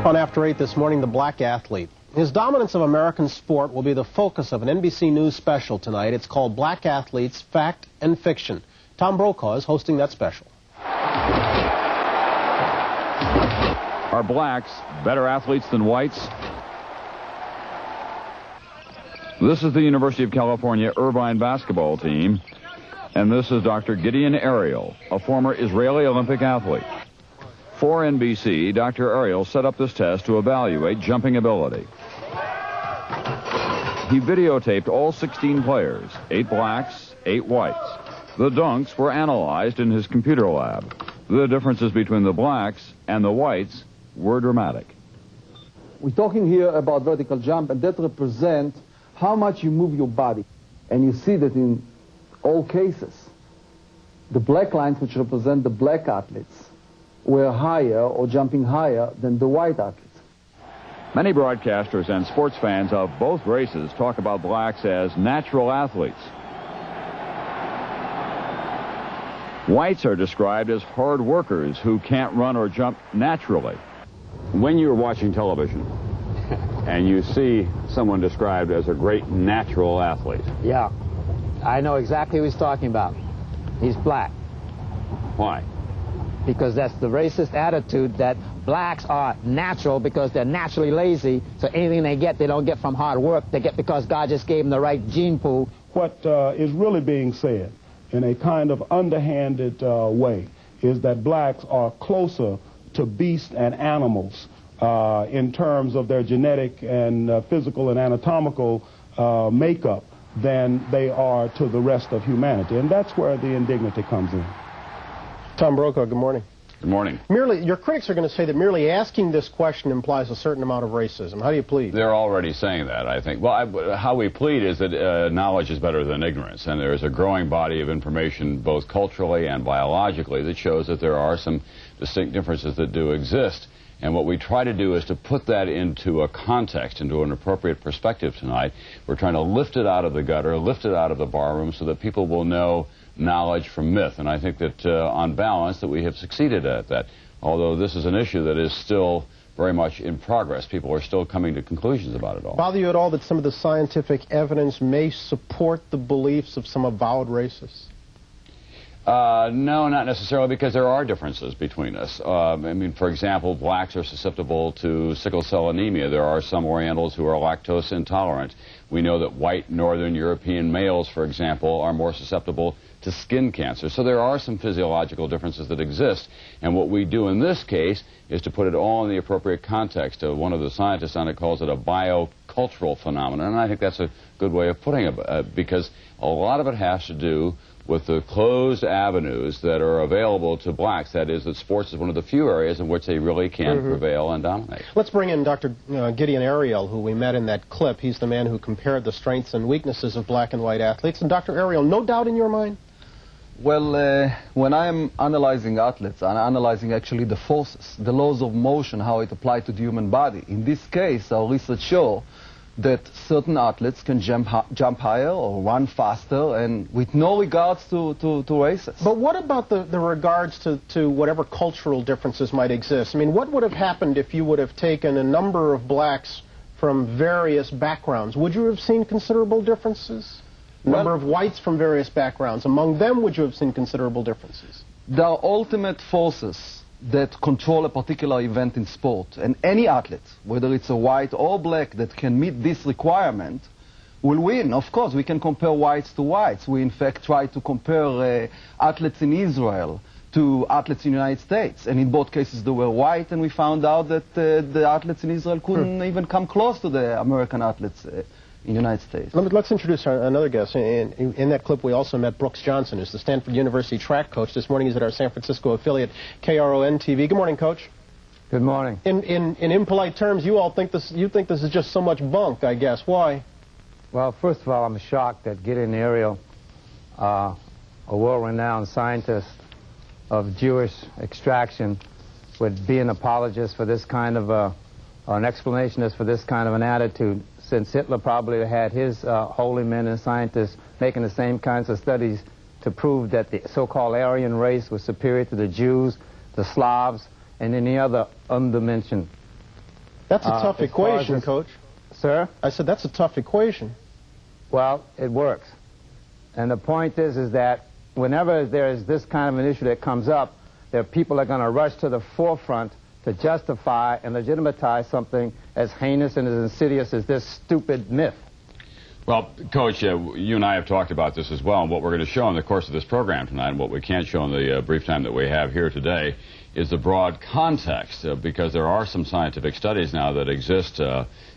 On After 8 this morning, the black athlete. His dominance of American sport will be the focus of an NBC News special tonight. It's called Black Athletes, Fact and Fiction. Tom Brokaw is hosting that special. Are blacks better athletes than whites? This is the University of California Irvine basketball team, and this is Dr. GIDEON, a former Israeli Olympic athlete. For NBC, Dr. Ariel set up this test to evaluate jumping ability. He videotaped all 16 players, 8 blacks, 8 whites. The dunks were analyzed in his computer lab. The differences between the blacks and the whites were dramatic. We're talking here about vertical jump, and that represents how much you move your body. And you see that in all cases, the black lines, which represent the black athletes, were higher or jumping higher than the white athletes. Many broadcasters and sports fans of both races talk about blacks as natural athletes. Whites are described as hard workers who can't run or jump naturally. When you're watching television and you see someone described as a great natural athlete. Yeah, I know exactly who he's talking about. He's black. Why? Because that's the racist attitude that blacks are natural because they're naturally lazy, so anything they get, they don't get from hard work. They get because God just gave them the right gene pool. What is really being said in a kind of underhanded way is that blacks are closer to beasts and animals in terms of their genetic and physical and anatomical makeup than they are to the rest of humanity. And that's where the indignity comes in. Tom Brokaw, good morning. Good morning. Your critics are going to say that merely asking this question implies a certain amount of racism. How do you plead? They're already saying that, I think. Well, how we plead is that knowledge is better than ignorance, and there's a growing body of information, both culturally and biologically, that shows that there are some distinct differences that do exist. And what we try to do is to put that into a context, into an appropriate perspective tonight. We're trying to lift it out of the gutter, lift it out of the barroom, so that people will know knowledge from myth. And I think that on balance that we have succeeded at that, although this is an issue that is still very much in progress. People are still coming to conclusions about it all. Bother you at all that some of the scientific evidence may support the beliefs of some avowed racists? No, not necessarily, because there are differences between us. I mean, for example, blacks are susceptible to sickle cell anemia. There are some Orientals who are lactose intolerant. We know that white Northern European males, for example, are more susceptible to skin cancer. So there are some physiological differences that exist. And what we do in this case is to put it all in the appropriate context. One of the scientists on it calls it a biocultural phenomenon. And I think that's a good way of putting it, because a lot of it has to do with the closed avenues that are available to blacks. That is, that sports is one of the few areas in which they really can prevail and dominate. Let's bring in Dr. GIDEON Ariel, who we met in that clip. He's the man who compared the strengths and weaknesses of black and white athletes. And Dr. Ariel, no doubt in your mind? Well, when I'm analyzing athletes, I'm analyzing actually the forces, the laws of motion, how it applies to the human body. In this case, our research shows that certain athletes can jump higher or run faster, and with no regards to races. But what about the regards to whatever cultural differences might exist? I mean, what would have happened if you would have taken a number of blacks from various backgrounds? Would you have seen considerable differences? Number of whites from various backgrounds. Among them, would you have seen considerable differences? There are ultimate forces that control a particular event in sport. And any athlete, whether it's a white or black, that can meet this requirement will win. Of course, we can compare whites to whites. We, in fact, try to compare athletes in Israel to athletes in the United States. And in both cases, they were white, and we found out that the athletes in Israel couldn't even come close to the American athletes in the United States. Let's introduce another guest. In that clip, we also met Brooks Johnson, who's the Stanford University track coach. This morning he's at our San Francisco affiliate, KRON-TV. Good morning, Coach. Good morning. In impolite terms, you think this is just so much bunk, I guess. Why? Well, first of all, I'm shocked that GIDEON Ariel, a world-renowned scientist of Jewish extraction, would be an apologist for this kind of or an explanationist for this kind of an attitude, since Hitler probably had his holy men and scientists making the same kinds of studies to prove that the so-called Aryan race was superior to the Jews, the Slavs, and any other undimensioned That's a tough equation, Coach. Sir? I said that's a tough equation. Well, it works. And the point is that whenever there is this kind of an issue that comes up, there are people that are going to rush to the forefront to justify and legitimatize something as heinous and as insidious as this stupid myth. Well, Coach, you and I have talked about this as well, and what we're going to show in the course of this program tonight, and what we can't show in the brief time that we have here today, is the broad context, because there are some scientific studies now that exist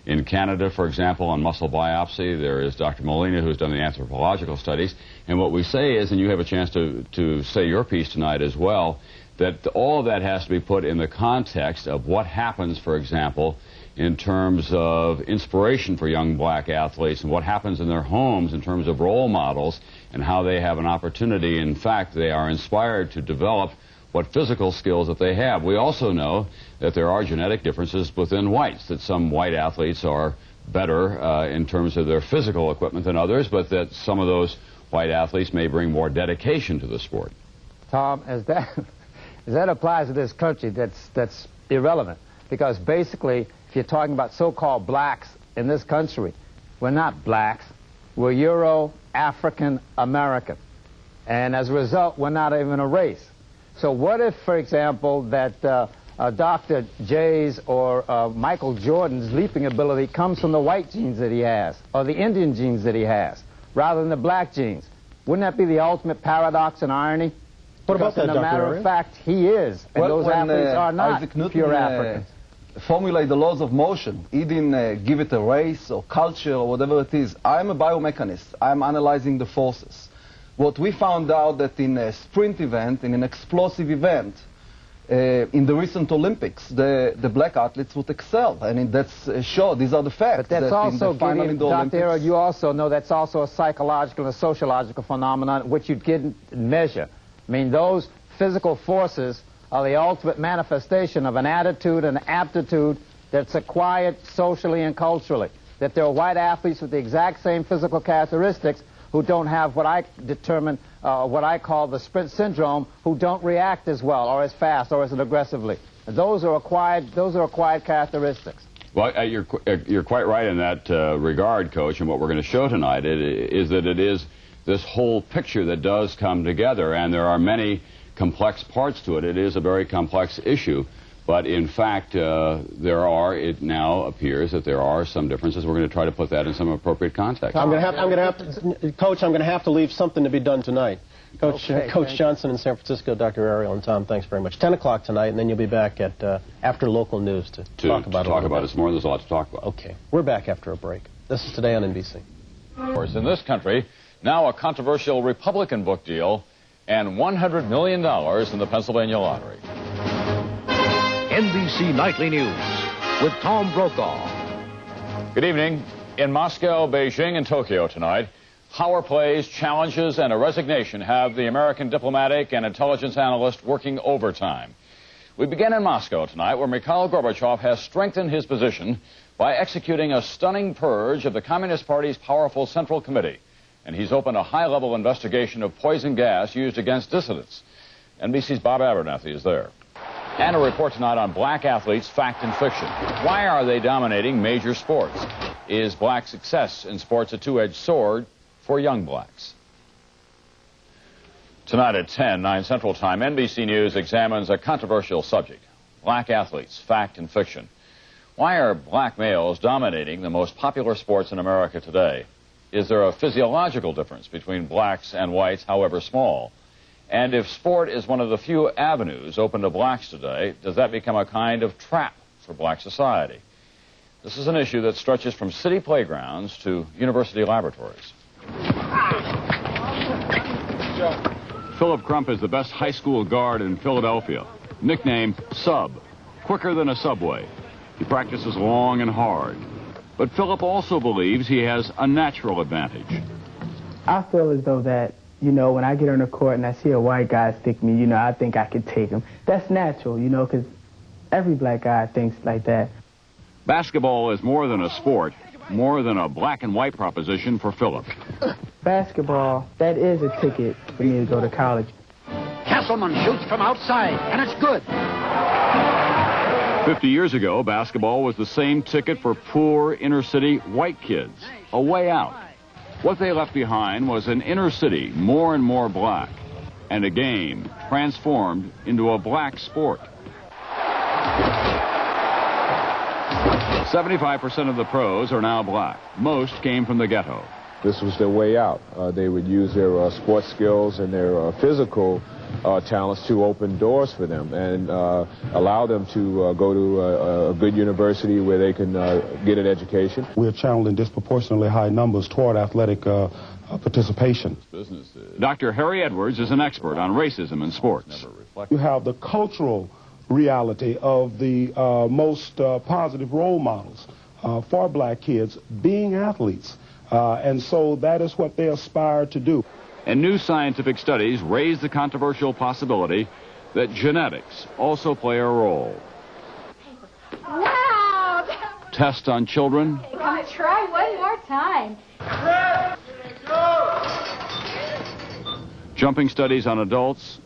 in Canada, for example, on muscle biopsy. There is Dr. Molina, who's done the anthropological studies, and what we say is, and you have a chance to say your piece tonight as well, that all of that has to be put in the context of what happens, for example, in terms of inspiration for young black athletes and what happens in their homes in terms of role models and how they have an opportunity. In fact, they are inspired to develop what physical skills that they have. We also know that there are genetic differences within whites, that some white athletes are better in terms of their physical equipment than others, but that some of those white athletes may bring more dedication to the sport. Tom, as that applies to this country, that's irrelevant. Because basically, if you're talking about so-called blacks in this country, we're not blacks. We're Euro-African American. And as a result, we're not even a race. So what if, for example, that Dr. J's or Michael Jordan's leaping ability comes from the white genes that he has, or the Indian genes that he has, rather than the black genes? Wouldn't that be the ultimate paradox and irony? What about that, Dr. As a matter of fact, he is, and Well, those athletes are not pure Africans. Formulate the laws of motion. He didn't give it a race or culture or whatever it is. I'm a biomechanist. I'm analyzing the forces. What we found out that in a sprint event, in an explosive event, in the recent Olympics, the black athletes would excel, and that's sure. These are the facts. But that's that also, in the Dr. ARIEL, you also know that's also a psychological and a sociological phenomenon which you didn't measure. I mean, those physical forces are the ultimate manifestation of an attitude and aptitude that's acquired socially and culturally. That there are white athletes with the exact same physical characteristics who don't have what I determine, what I call the sprint syndrome, who don't react as well or as fast or as aggressively. And those are acquired characteristics. Well, you're quite right in that regard, Coach, and what we're going to show tonight is that it is this whole picture that does come together, and there are many complex parts to it. It is a very complex issue, but in fact, it now appears that there are some differences. We're going to try to put that in some appropriate context. Coach, I'm going to have to leave something to be done tonight. Coach, okay, Coach Johnson in San Francisco, Dr. ARIEL, and Tom, thanks very much. 10 o'clock tonight, and then you'll be back at after local news to talk about it some more. There's a lot to talk about. Okay, we're back after a break. This is Today on NBC. Of course, in this country, now a controversial Republican book deal and $100 million in the Pennsylvania lottery. NBC Nightly News with Tom Brokaw. Good evening. In Moscow, Beijing, and Tokyo tonight, power plays, challenges, and a resignation have the American diplomatic and intelligence analyst working overtime. We begin in Moscow tonight, where Mikhail Gorbachev has strengthened his position by executing a stunning purge of the Communist Party's powerful Central Committee. And he's opened a high-level investigation of poison gas used against dissidents. NBC's Bob Abernathy is there. And a report tonight on black athletes, fact and fiction. Why are they dominating major sports? Is black success in sports a two-edged sword for young blacks? Tonight at 10, 9 Central Time, NBC News examines a controversial subject. Black athletes, fact and fiction. Why are black males dominating the most popular sports in America today? Is there a physiological difference between blacks and whites, however small? And if sport is one of the few avenues open to blacks today, does that become a kind of trap for black society? This is an issue that stretches from city playgrounds to university laboratories. Philip Crump is the best high school guard in Philadelphia. Nicknamed Sub, quicker than a subway. He practices long and hard. But Philip also believes he has a natural advantage. I feel as though that, you know, when I get on the court and I see a white guy stick me, you know, I think I could take him. That's natural, you know, because every black guy thinks like that. Basketball is more than a sport, more than a black and white proposition for Philip. Basketball, that is a ticket for me to go to college. Castleman shoots from outside, and it's good. 50 years ago, basketball was the same ticket for poor inner-city white kids, a way out. What they left behind was an inner city more and more black, and a game transformed into a black sport. 75% of the pros are now black. Most came from the ghetto. This was their way out. They would use their sports skills and their physical talents to open doors for them and allow them to go to a good university where they can get an education. We're channeling disproportionately high numbers toward athletic participation. Dr. Harry Edwards is an expert on racism in sports. You have the cultural reality of the most positive role models for black kids being athletes. And so that is what they aspire to do. And new scientific studies raise the controversial possibility that genetics also play a role. Wow! Tests on children. Come try one more time. Jumping studies on adults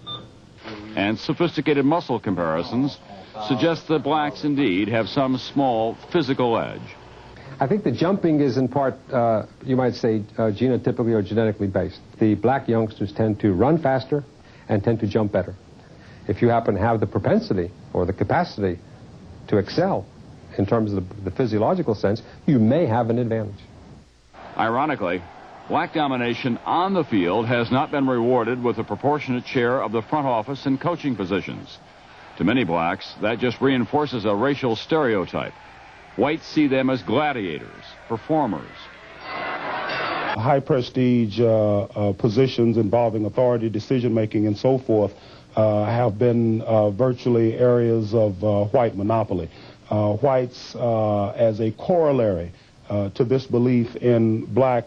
and sophisticated muscle comparisons suggest that blacks indeed have some small physical edge. I think the jumping is in part, you might say, genotypically or genetically based. The black youngsters tend to run faster and tend to jump better. If you happen to have the propensity or the capacity to excel in terms of the physiological sense, you may have an advantage. Ironically, black domination on the field has not been rewarded with a proportionate share of the front office and coaching positions. To many blacks, that just reinforces a racial stereotype. Whites see them as gladiators, performers. High prestige positions involving authority, decision-making, and so forth have been virtually areas of white monopoly. Whites, as a corollary to this belief in black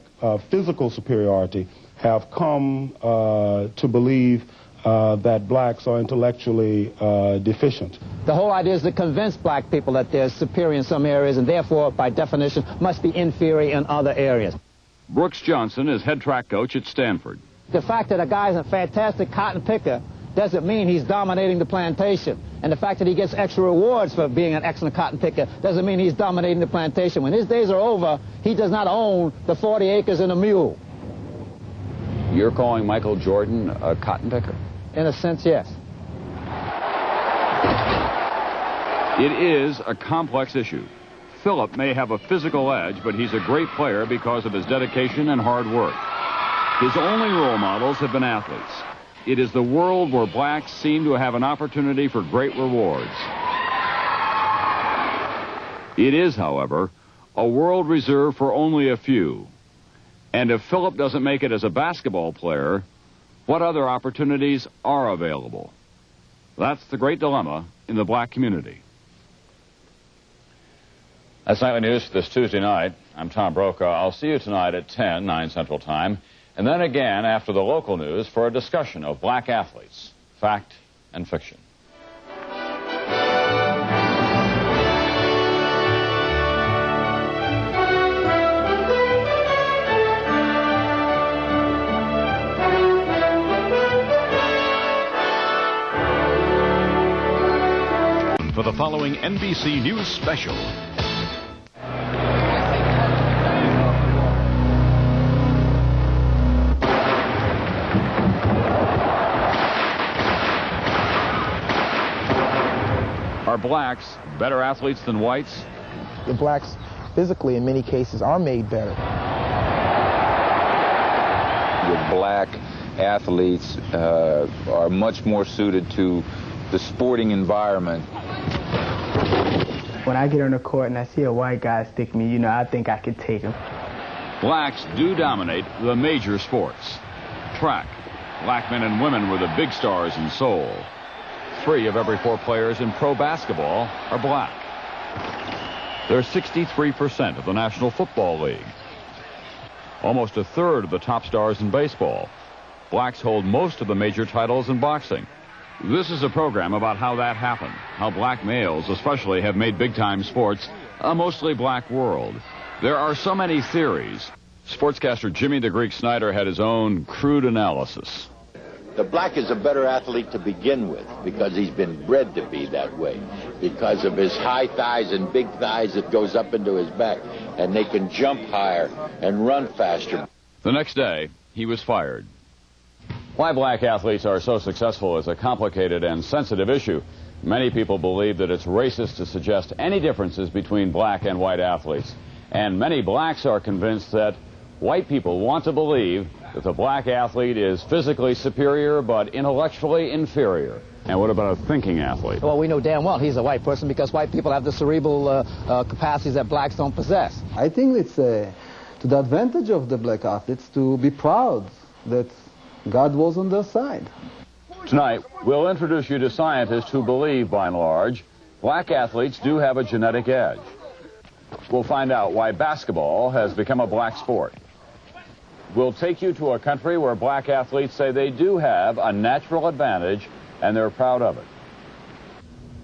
physical superiority, have come to believe that blacks are intellectually deficient. The whole idea is to convince black people that they're superior in some areas and therefore, by definition, must be inferior in other areas. Brooks Johnson is head track coach at Stanford. The fact that a guy's a fantastic cotton picker doesn't mean he's dominating the plantation. And the fact that he gets extra rewards for being an excellent cotton picker doesn't mean he's dominating the plantation. When his days are over, he does not own the 40 acres and a mule. You're calling Michael Jordan a cotton picker? In a sense, yes. It is a complex issue. Philip may have a physical edge, but he's a great player because of his dedication and hard work. His only role models have been athletes. It is the world where blacks seem to have an opportunity for great rewards. It is, however, a world reserved for only a few. And if Philip doesn't make it as a basketball player, what other opportunities are available? That's the great dilemma in the black community. That's Nightly News for this Tuesday night. I'm Tom Brokaw. I'll see you tonight at 10, 9 Central Time, and then again after the local news for a discussion of black athletes, fact and fiction. For the following NBC News special. Are blacks better athletes than whites? The blacks physically in many cases are made better. The black athletes are much more suited to the sporting environment. When I get on the court and I see a white guy stick me, you know, I think I could take him. Blacks do dominate the major sports. Track, black men and women were the big stars in Seoul. 3 of every 4 players in pro basketball are black. They're 63% of the National Football League. Almost a third of the top stars in baseball. Blacks hold most of the major titles in boxing. This is a program about how that happened, how black males especially have made big-time sports a mostly black world. There are so many theories. Sportscaster Jimmy the Greek Snyder had his own crude analysis. The black is a better athlete to begin with because he's been bred to be that way, because of his high thighs and big thighs that goes up into his back, and they can jump higher and run faster. The next day, he was fired. Why black athletes are so successful is a complicated and sensitive issue. Many people believe that it's racist to suggest any differences between black and white athletes. And many blacks are convinced that white people want to believe that the black athlete is physically superior but intellectually inferior. And what about a thinking athlete? Well, we know damn well he's a white person because white people have the cerebral capacities that blacks don't possess. I think it's to the advantage of the black athletes to be proud that God was on their side. Tonight, we'll introduce you to scientists who believe, by and large, black athletes do have a genetic edge. We'll find out why basketball has become a black sport. We'll take you to a country where black athletes say they do have a natural advantage and they're proud of it.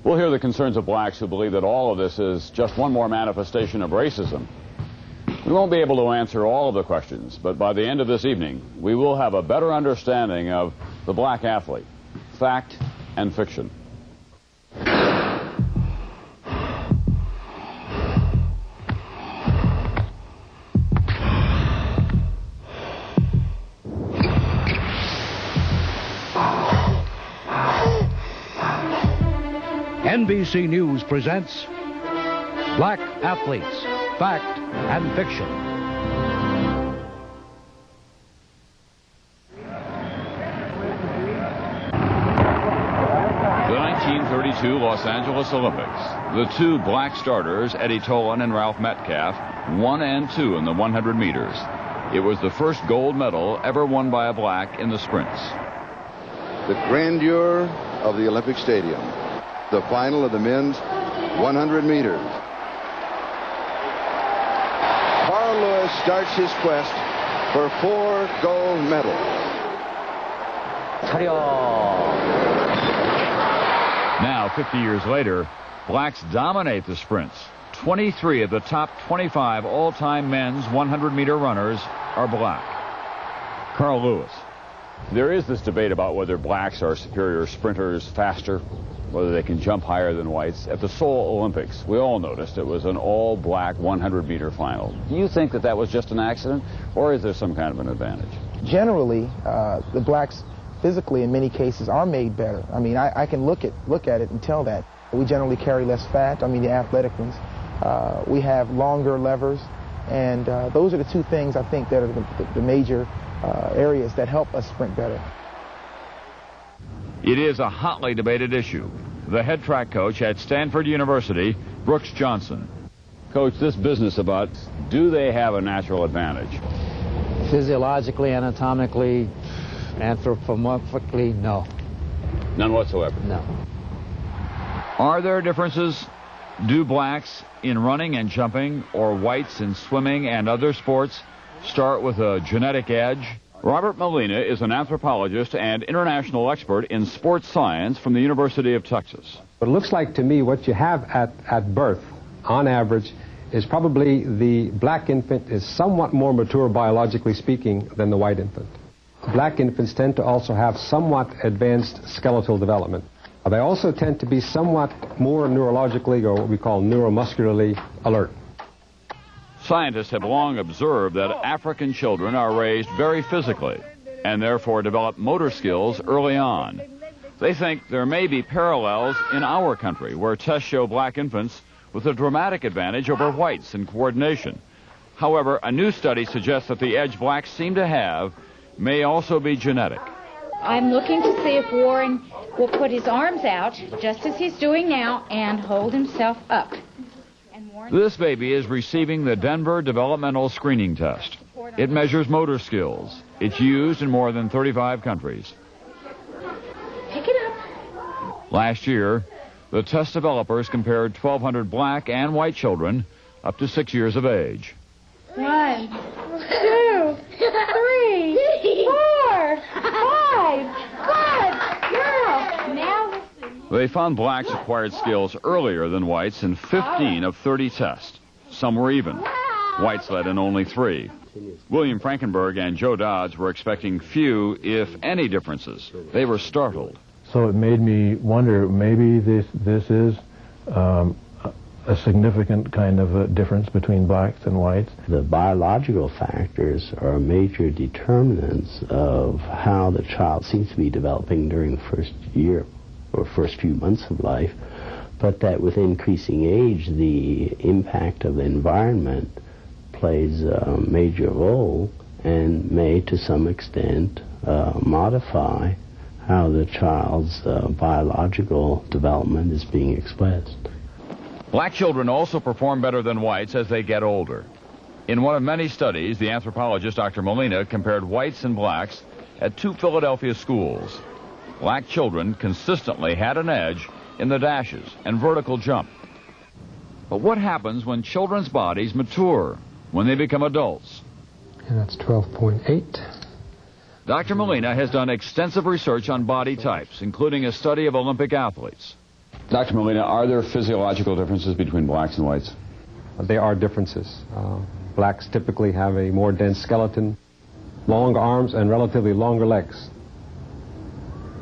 We'll hear the concerns of blacks who believe that all of this is just one more manifestation of racism. We won't be able to answer all of the questions, but by the end of this evening, we will have a better understanding of the black athlete, fact and fiction. NBC News presents Black Athletes, Fact and Fiction. The 1932 Los Angeles Olympics. The two black starters, Eddie Tolan and Ralph Metcalf, 1 and 2 in the 100 meters. It was the first gold medal ever won by a black in the sprints. The grandeur of the Olympic Stadium. The final of the men's 100 meters. Carl Lewis starts his quest for 4 gold medals. Now, 50 years later, blacks dominate the sprints. 23 of the top 25 all-time men's 100-meter runners are black. Carl Lewis. There is this debate about whether blacks are superior sprinters, faster, whether they can jump higher than whites. At the Seoul Olympics, we all noticed it was an all-black 100-meter final. Do you think that that was just an accident, or is there some kind of an advantage? Generally, the blacks physically, in many cases, are made better. I mean, I can look at it and tell that. We generally carry less fat, I mean, the athletic ones. We have longer levers, and those are the two things, I think, that are the major areas that help us sprint better. It is a hotly debated issue. The head track coach at Stanford University, Brooks Johnson. Coach, this business about do they have a natural advantage? Physiologically, anatomically, anthropomorphically, no. None whatsoever? No. Are there differences? Do blacks in running and jumping, or whites in swimming and other sports, start with a genetic edge? Robert Molina is an anthropologist and international expert in sports science from the University of Texas. But it looks like to me what you have at birth, on average, is probably the black infant is somewhat more mature biologically speaking than the white infant. Black infants tend to also have somewhat advanced skeletal development. They also tend to be somewhat more neurologically, or what we call neuromuscularly, alert. Scientists have long observed that African children are raised very physically and therefore develop motor skills early on. They think there may be parallels in our country where tests show black infants with a dramatic advantage over whites in coordination. However, a new study suggests that the edge blacks seem to have may also be genetic. I'm looking to see if Warren will put his arms out, just as he's doing now, and hold himself up. This baby is receiving the Denver Developmental Screening Test. It measures motor skills. It's used in more than 35 countries. Pick it up. Last year, the test developers compared 1,200 black and white children up to 6 years of age. 1, 2, 3, 4, 5. Good girl. Now. They found blacks acquired skills earlier than whites in 15 of 30 tests. Some were even. Whites led in only 3. William Frankenberg and Joe Dodds were expecting few, if any, differences. They were startled. So it made me wonder, maybe this is a significant kind of a difference between blacks and whites. The biological factors are major determinants of how the child seems to be developing during the first year or first few months of life, but that with increasing age, the impact of the environment plays a major role and may, to some extent, modify how the child's biological development is being expressed. Black children also perform better than whites as they get older. In one of many studies, the anthropologist Dr. Molina compared whites and blacks at 2 Philadelphia schools. Black children consistently had an edge in the dashes and vertical jump. But what happens when children's bodies mature, when they become adults? And that's 12.8. Dr. Molina has done extensive research on body types, including a study of Olympic athletes. Dr. Molina, are there physiological differences between blacks and whites? There are differences. Blacks typically have a more dense skeleton, long arms, and relatively longer legs.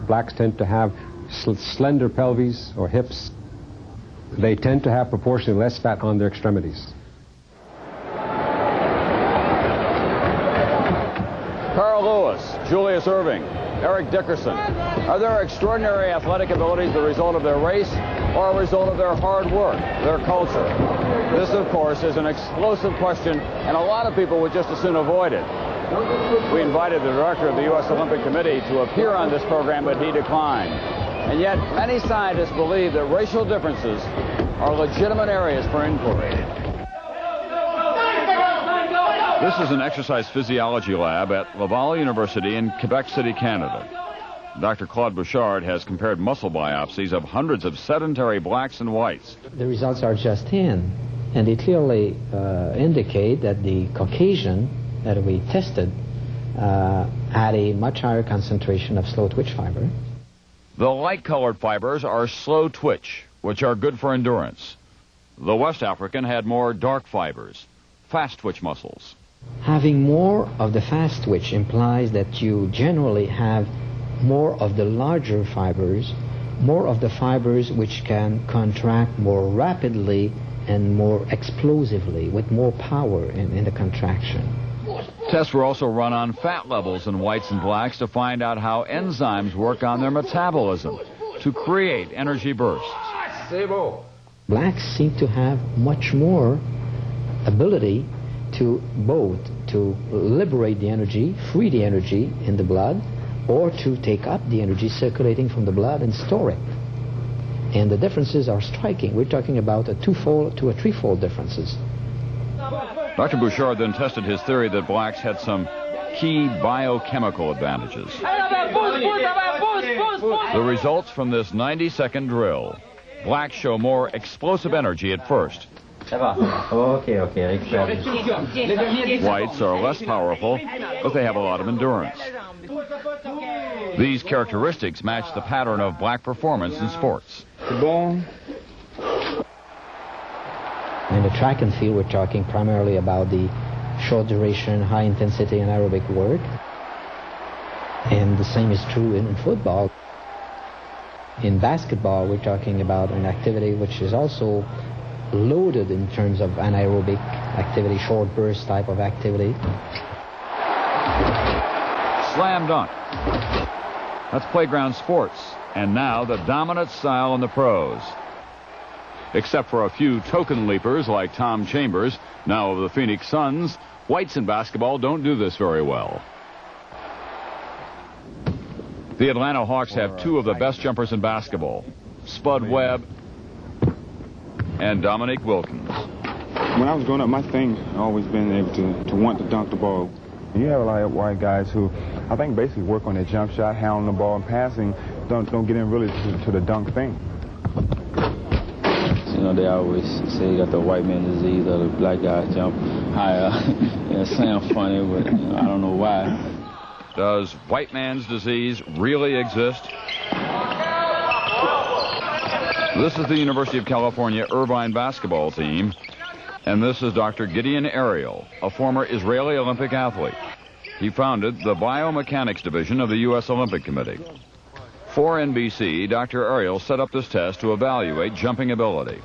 Blacks tend to have slender pelvis or hips. They tend to have proportionally less fat on their extremities. Carl Lewis, Julius Erving, Eric Dickerson. Are their extraordinary athletic abilities the result of their race or a result of their hard work, their culture? This, of course, is an explosive question, and a lot of people would just as soon avoid it. We invited the director of the U.S. Olympic Committee to appear on this program, but he declined. And yet, many scientists believe that racial differences are legitimate areas for inquiry. This is an exercise physiology lab at Laval University in Quebec City, Canada. Dr. Claude Bouchard has compared muscle biopsies of hundreds of sedentary blacks and whites. The results are just in, and they clearly indicate that the Caucasian that we tested had a much higher concentration of slow twitch fiber. The light-colored fibers are slow twitch, which are good for endurance. The West African had more dark fibers, fast twitch muscles. Having more of the fast twitch implies that you generally have more of the larger fibers, more of the fibers which can contract more rapidly and more explosively, with more power in the contraction. Tests were also run on fat levels in whites and blacks to find out how enzymes work on their metabolism to create energy bursts. Blacks seem to have much more ability to both to liberate the energy, free the energy in the blood, or to take up the energy circulating from the blood and store it. And the differences are striking. We're talking about a 2-fold to a 3-fold differences. Dr. Bouchard then tested his theory that blacks had some key biochemical advantages. The results from this 90-second drill. Blacks show more explosive energy at first. Whites are less powerful, but they have a lot of endurance. These characteristics match the pattern of black performance in sports. In the track and field, we're talking primarily about the short duration, high intensity anaerobic work. And the same is true in football. In basketball, we're talking about an activity which is also loaded in terms of anaerobic activity, short burst type of activity. Slam dunk. That's playground sports. And now the dominant style in the pros. Except for a few token leapers like Tom Chambers, now of the Phoenix Suns, whites in basketball don't do this very well. The Atlanta Hawks have 2 of the best jumpers in basketball, Spud Webb and Dominique Wilkins. When I was growing up, my thing always been able to want to dunk the ball. You have a lot of white guys who, I think, basically work on their jump shot, handling the ball, and passing, don't get in really to the dunk thing. You know, they always say you got the white man disease or the black guy jump higher. It sounds funny, but I don't know why. Does white man's disease really exist? This is the University of California Irvine basketball team. And this is Dr. Gideon ARIEL, a former Israeli Olympic athlete. He founded the biomechanics division of the U.S. Olympic Committee. For NBC, Dr. ARIEL set up this test to evaluate jumping ability.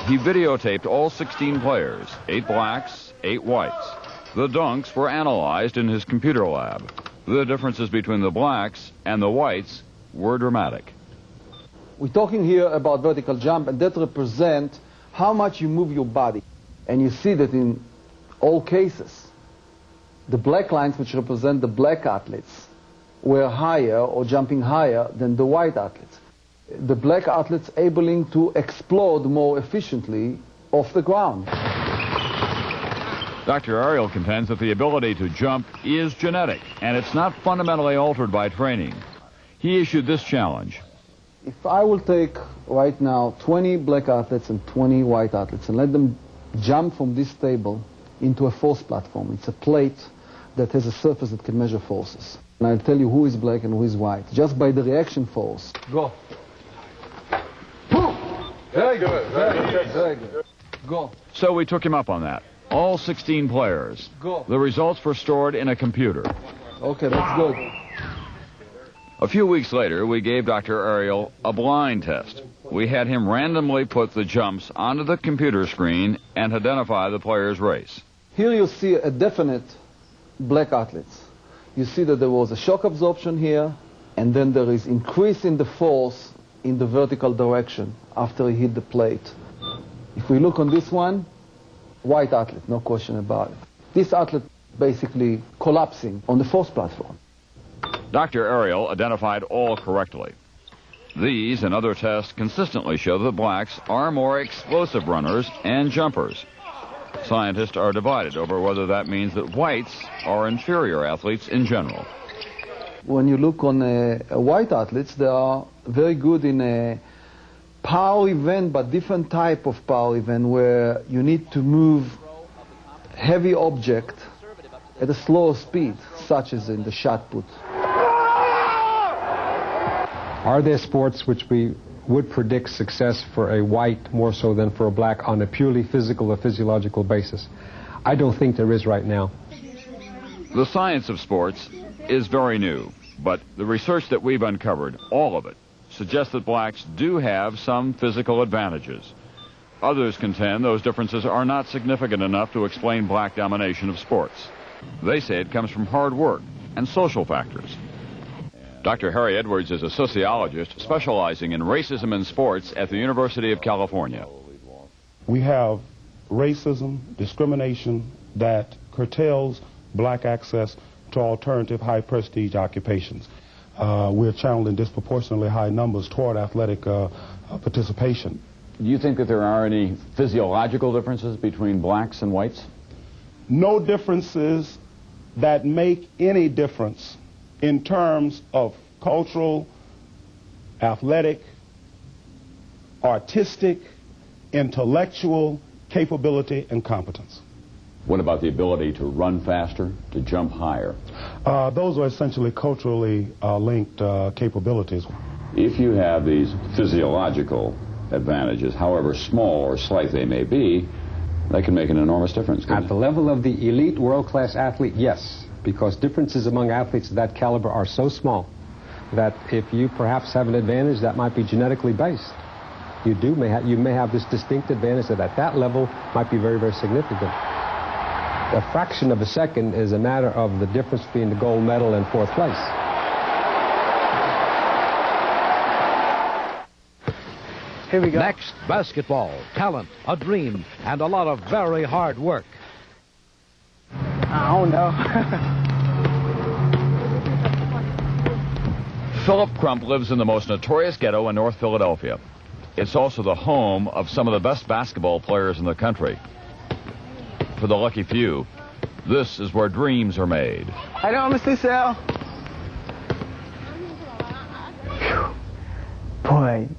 He videotaped all 16 players, 8 blacks, 8 whites. The dunks were analyzed in his computer lab. The differences between the blacks and the whites were dramatic. We're talking here about vertical jump, and that represents how much you move your body. And you see that in all cases, the black lines, which represent the black athletes, were higher or jumping higher than the white athletes. The black athletes able to explode more efficiently off the ground. Dr. ARIEL contends that the ability to jump is genetic, and it's not fundamentally altered by training. He issued this challenge. If I will take right now 20 black athletes and 20 white athletes and let them jump from this table into a force platform, it's a plate that has a surface that can measure forces. And I'll tell you who is black and who is white, just by the reaction force. Go. Very good, very good, very good. Go. So we took him up on that. All 16 players. Go. The results were stored in a computer. Okay, that's good. A few weeks later, we gave Dr. ARIEL a blind test. We had him randomly put the jumps onto the computer screen and identify the player's race. Here you see a definite black athletes. You see that there was a shock absorption here, and then there is increase in the force in the vertical direction after he hit the plate. If we look on this one, white athlete, no question about it. This athlete basically collapsing on the force platform. Dr. ARIEL identified all correctly. These and other tests consistently show that blacks are more explosive runners and jumpers. Scientists are divided over whether that means that whites are inferior athletes in general. When you look on white athletes, they are very good in a power event, but different type of power event where you need to move heavy object at a slower speed, such as in the shot put. Are there sports which we would predict success for a white more so than for a black on a purely physical or physiological basis? I don't think there is right now. The science of sports is very new, but the research that we've uncovered, all of it, suggests that blacks do have some physical advantages. Others contend those differences are not significant enough to explain black domination of sports. They say it comes from hard work and social factors. Dr. Harry Edwards is a sociologist specializing in racism in sports at the University of California. We have racism, discrimination that curtails black access to alternative high-prestige occupations. We're channeling disproportionately high numbers toward athletic participation. Do you think that there are any physiological differences between blacks and whites? No differences that make any difference in terms of cultural, athletic, artistic, intellectual capability and competence. What about the ability to run faster, to jump higher? Those are essentially culturally linked capabilities. If you have these physiological advantages, however small or slight they may be, that can make an enormous difference. At the level of the elite world-class athlete, yes, because differences among athletes of that caliber are so small that if you perhaps have an advantage that might be genetically based, you may have this distinct advantage that at that level might be very, very significant. A fraction of a second is a matter of the difference between the gold medal and fourth place. Here we go. Next, basketball, talent, a dream, and a lot of very hard work. I don't know. Philip Crump lives in the most notorious ghetto in North Philadelphia. It's also the home of some of the best basketball players in the country. For the lucky few, this is where dreams are made. I know, Mr. Sal. Boy,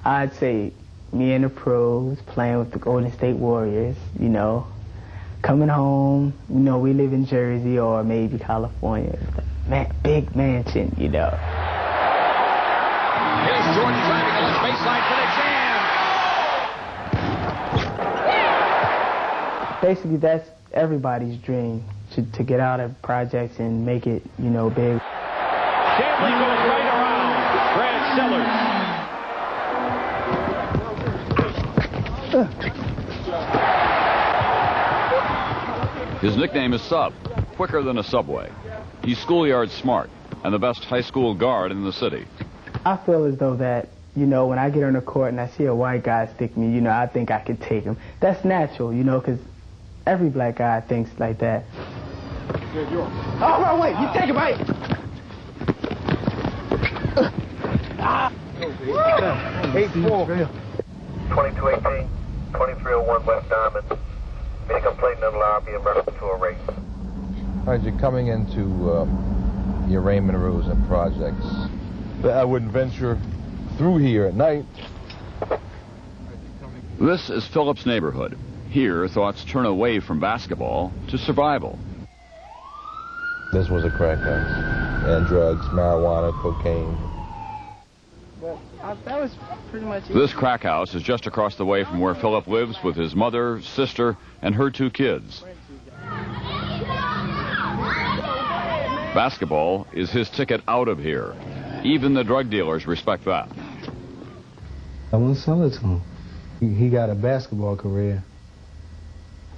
I'd say me and the pros playing with the Golden State Warriors, you know. Coming home, you know, we live in Jersey or maybe California. Big mansion, you know. Here's Jordan driving on the baseline for the jam. basically that's everybody's dream, to get out of projects and make it, you know, big. Gambling goes right around. Brad His nickname is Sub, quicker than a subway. He's schoolyard smart and the best high school guard in the city. I feel as though that, you know, when I get on the court and I see a white guy stick me, you know, I think I could take him. That's natural, you know, because every black guy thinks like that. Oh, no, wait, you take it right. 8-4. 2218, 2301 West Diamond. Any complaint in the lobby in reference to a race. As you're coming into your Raymond Roads and projects, I wouldn't venture through here at night. This is Phillips' neighborhood. Here, thoughts turn away from basketball to survival. This was a crack house. And drugs, marijuana, cocaine. That was pretty much it. This crack house is just across the way from where Philip lives with his mother, sister, and her 2 kids. Basketball is his ticket out of here. Even the drug dealers respect that. I want to sell it to him. He got a basketball career.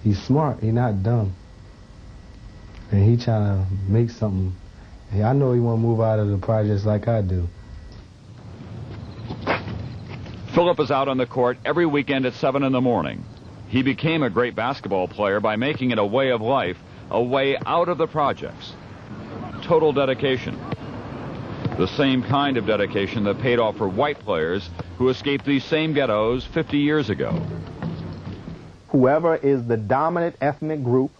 He's smart. He's not dumb. And he trying to make something. I know he want to move out of the projects like I do. Philip is out on the court every weekend at 7 in the morning. He became a great basketball player by making it a way of life, a way out of the projects. Total dedication. The same kind of dedication that paid off for white players who escaped these same ghettos 50 years ago. Whoever is the dominant ethnic group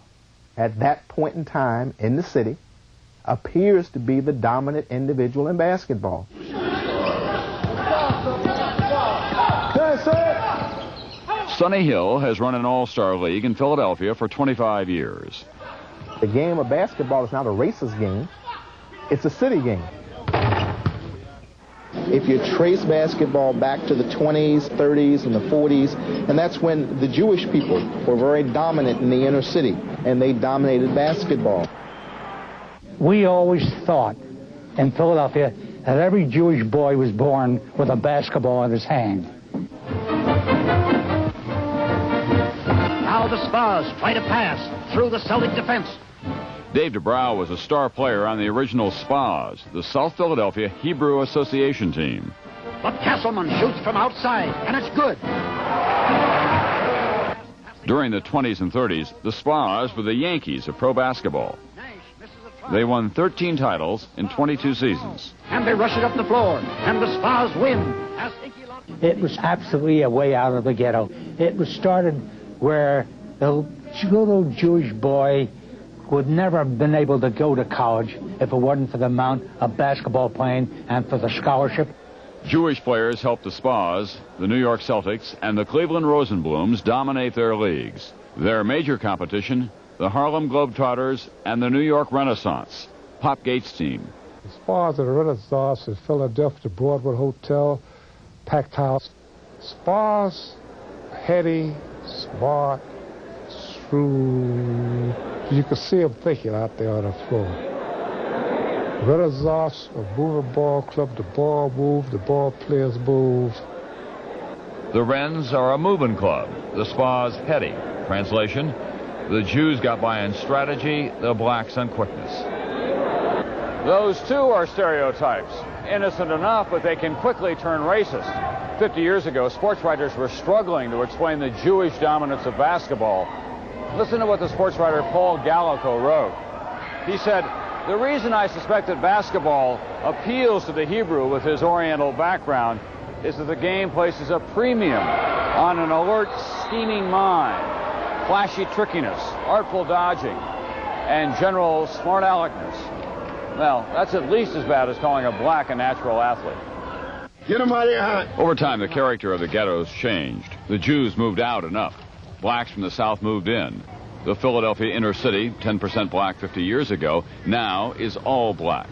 at that point in time in the city appears to be the dominant individual in basketball. Sonny Hill has run an all-star league in Philadelphia for 25 years. The game of basketball is not a racist game. It's a city game. If you trace basketball back to the 20s, 30s, and the 40s, and that's when the Jewish people were very dominant in the inner city, and they dominated basketball. We always thought in Philadelphia that every Jewish boy was born with a basketball in his hand. Now the Spas try to pass through the Celtic defense. Dave DeBrow was a star player on the original Spas, the South Philadelphia Hebrew Association team. But Castleman shoots from outside, and it's good. During the 20s and 30s, the Spas were the Yankees of pro basketball. They won 13 titles in 22 seasons. And they rush it up the floor, and the Spas win. It was absolutely a way out of the ghetto. It was started where the little Jewish boy would never have been able to go to college if it wasn't for the amount of basketball playing and for the scholarship. Jewish players helped the Spas, the New York Celtics, and the Cleveland Rosenblums dominate their leagues. Their major competition, the Harlem Globetrotters and the New York Renaissance, Pop Gates' team. The Spas of the Renaissance in Philadelphia, the Broadwood Hotel, packed house. Spas, heady, smart, shrewd. You could see them thinking out there on the floor. Renaissance, a moving ball club, the ball moves, the ball players move. The Wrens are a moving club, the Spas heady. Translation, the Jews got by on strategy, the blacks on quickness. Those too are stereotypes. Innocent enough, but they can quickly turn racist. 50 years ago, sports writers were struggling to explain the Jewish dominance of basketball. Listen to what the sports writer Paul Gallico wrote. He said, "The reason I suspect that basketball appeals to the Hebrew with his Oriental background is that the game places a premium on an alert, scheming mind, flashy trickiness, artful dodging, and general smart aleckness." Well, that's at least as bad as calling a black a natural athlete. Get him out of here. Over time, the character of the ghettos changed. The Jews moved out enough. Blacks from the South moved in. The Philadelphia inner city, 10% black 50 years ago, now is all black.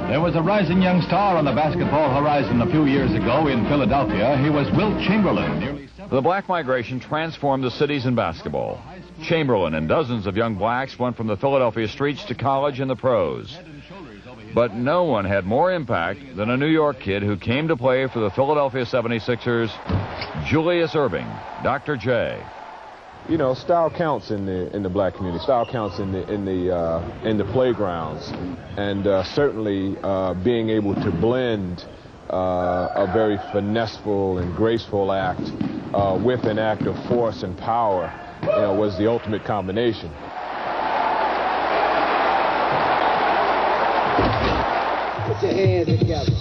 There was was a rising young star on the basketball horizon a few years ago in Philadelphia. He was Wilt Chamberlain. The black migration transformed the cities in basketball. Chamberlain and dozens of young blacks went from the Philadelphia streets to college and the pros. But no one had more impact than a New York kid who came to play for the Philadelphia 76ers, Julius Erving, Dr. J. You know, style counts in the black community. Style counts in the playgrounds, and certainly being able to blend a very finesseful and graceful act with an act of force and power, was the ultimate combination. Put your hands together.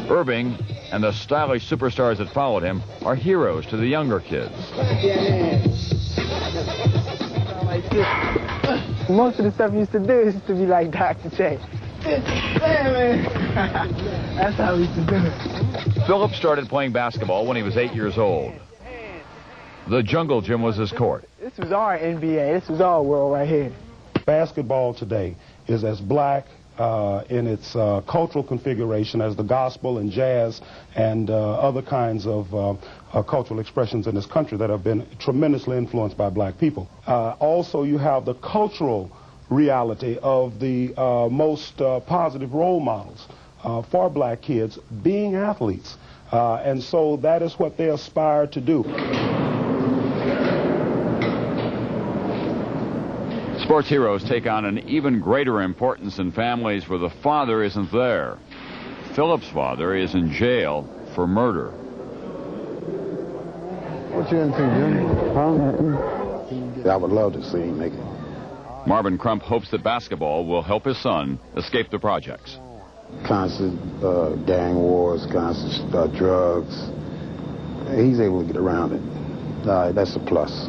Erving and the stylish superstars that followed him are heroes to the younger kids. Most of the stuff you used to do used to be like Dr. J. That's how we used to do it. Phillips started playing basketball when he was 8 years old. The jungle gym was his court. This was our NBA. This was our world right here. Basketball today is as black in its cultural configuration as the gospel and jazz and other kinds of cultural expressions in this country that have been tremendously influenced by black people. Also, you have the cultural reality of the most positive role models for black kids being athletes. And so that is what they aspire to do. Sports heroes take on an even greater importance in families where the father isn't there. Philip's father is in jail for murder. What you into, Junior? I would love to see him make it. Marvin Crump hopes that basketball will help his son escape the projects. Constant gang wars, constant drugs. He's able to get around it. That's a plus.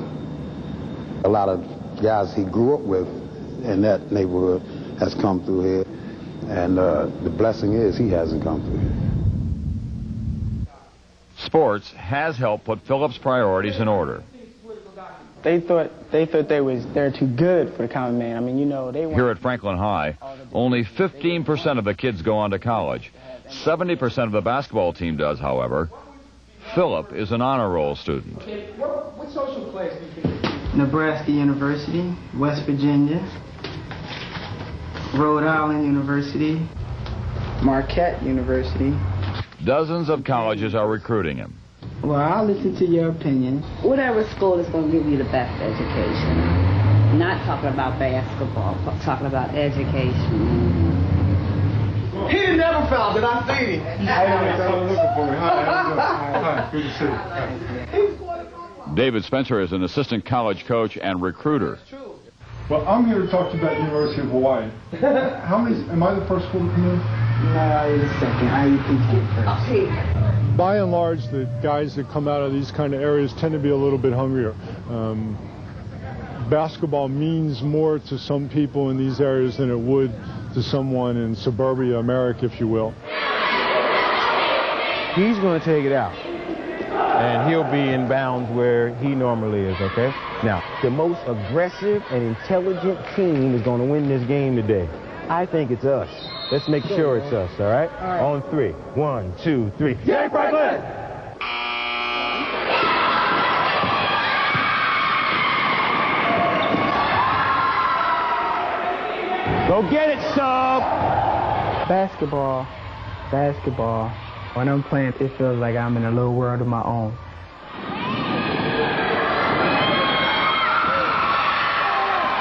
A lot of guys he grew up with in that neighborhood has come through here, and the blessing is he hasn't come through here. Sports has helped put Phillips' priorities in order. They thought they're too good for the common man. I mean, you know, they Here at Franklin High, only 15% of the kids go on to college. 70% of the basketball team does, however. Phillip is an honor roll student. What social class do you think? Nebraska University, West Virginia, Rhode Island University, Marquette University. Dozens of colleges are recruiting him. Well, I'll listen to your opinion. Whatever school is going to give you the best education. Not talking about basketball, talking about education. He didn't never foul. Did I see him? Looking for me. Hi, good to see you. David Spencer is an assistant college coach and recruiter. Well, I'm here to talk to you about University of Hawaii. Am I the first school to come in? No, you're the second. I think first. By and large, the guys that come out of these kind of areas tend to be a little bit hungrier. Basketball means more to some people in these areas than it would to someone in suburbia America, if you will. He's going to take it out, and he'll be in bounds where he normally is, okay? Now, the most aggressive and intelligent team is going to win this game today. I think it's us. Let's make sure it's us, all right? All right. On three. 1, 2, 3. Jay Franklin! Go get it, sub! Basketball. When I'm playing, it feels like I'm in a little world of my own.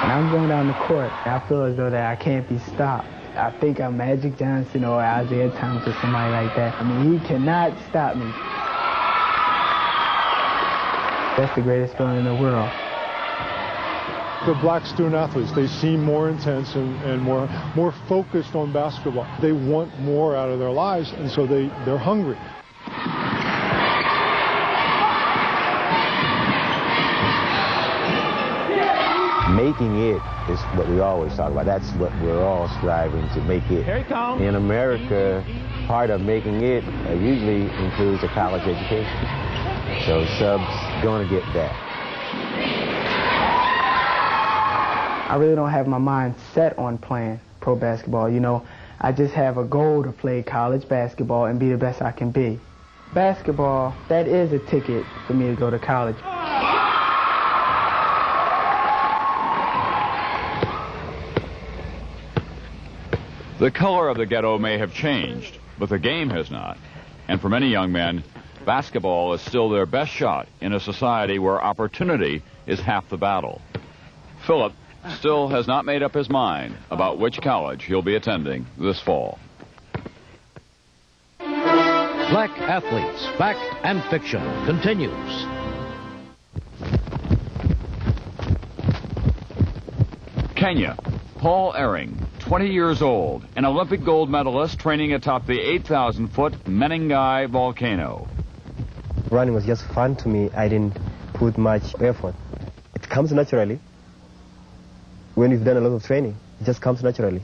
When I'm going down the court, I feel as though that I can't be stopped. I think I'm Magic Johnson or Isaiah Thomas or somebody like that. I mean, he cannot stop me. That's the greatest feeling in the world. The black student athletes, they seem more intense and more focused on basketball. They want more out of their lives, and so they're hungry. Making it is what we always talk about. That's what we're all striving to make it. Here he comes. In America, part of making it usually includes a college education. So subs going to get that. I really don't have my mind set on playing. pro basketball. You know, I just have a goal to play college basketball and be the best I can be. Basketball, that is a ticket for me to go to college. The color of the ghetto may have changed, but the game has not. And for many young men, basketball is still their best shot in a society where opportunity is half the battle. Philip still has not made up his mind about which college he'll be attending this fall. Black Athletes, Fact and Fiction continues. Kenya, Paul Ehring, 20 years old, an Olympic gold medalist training atop the 8,000-foot Menengai volcano. Running was just fun to me. I didn't put much effort. It comes naturally. When you've done a lot of training, it just comes naturally.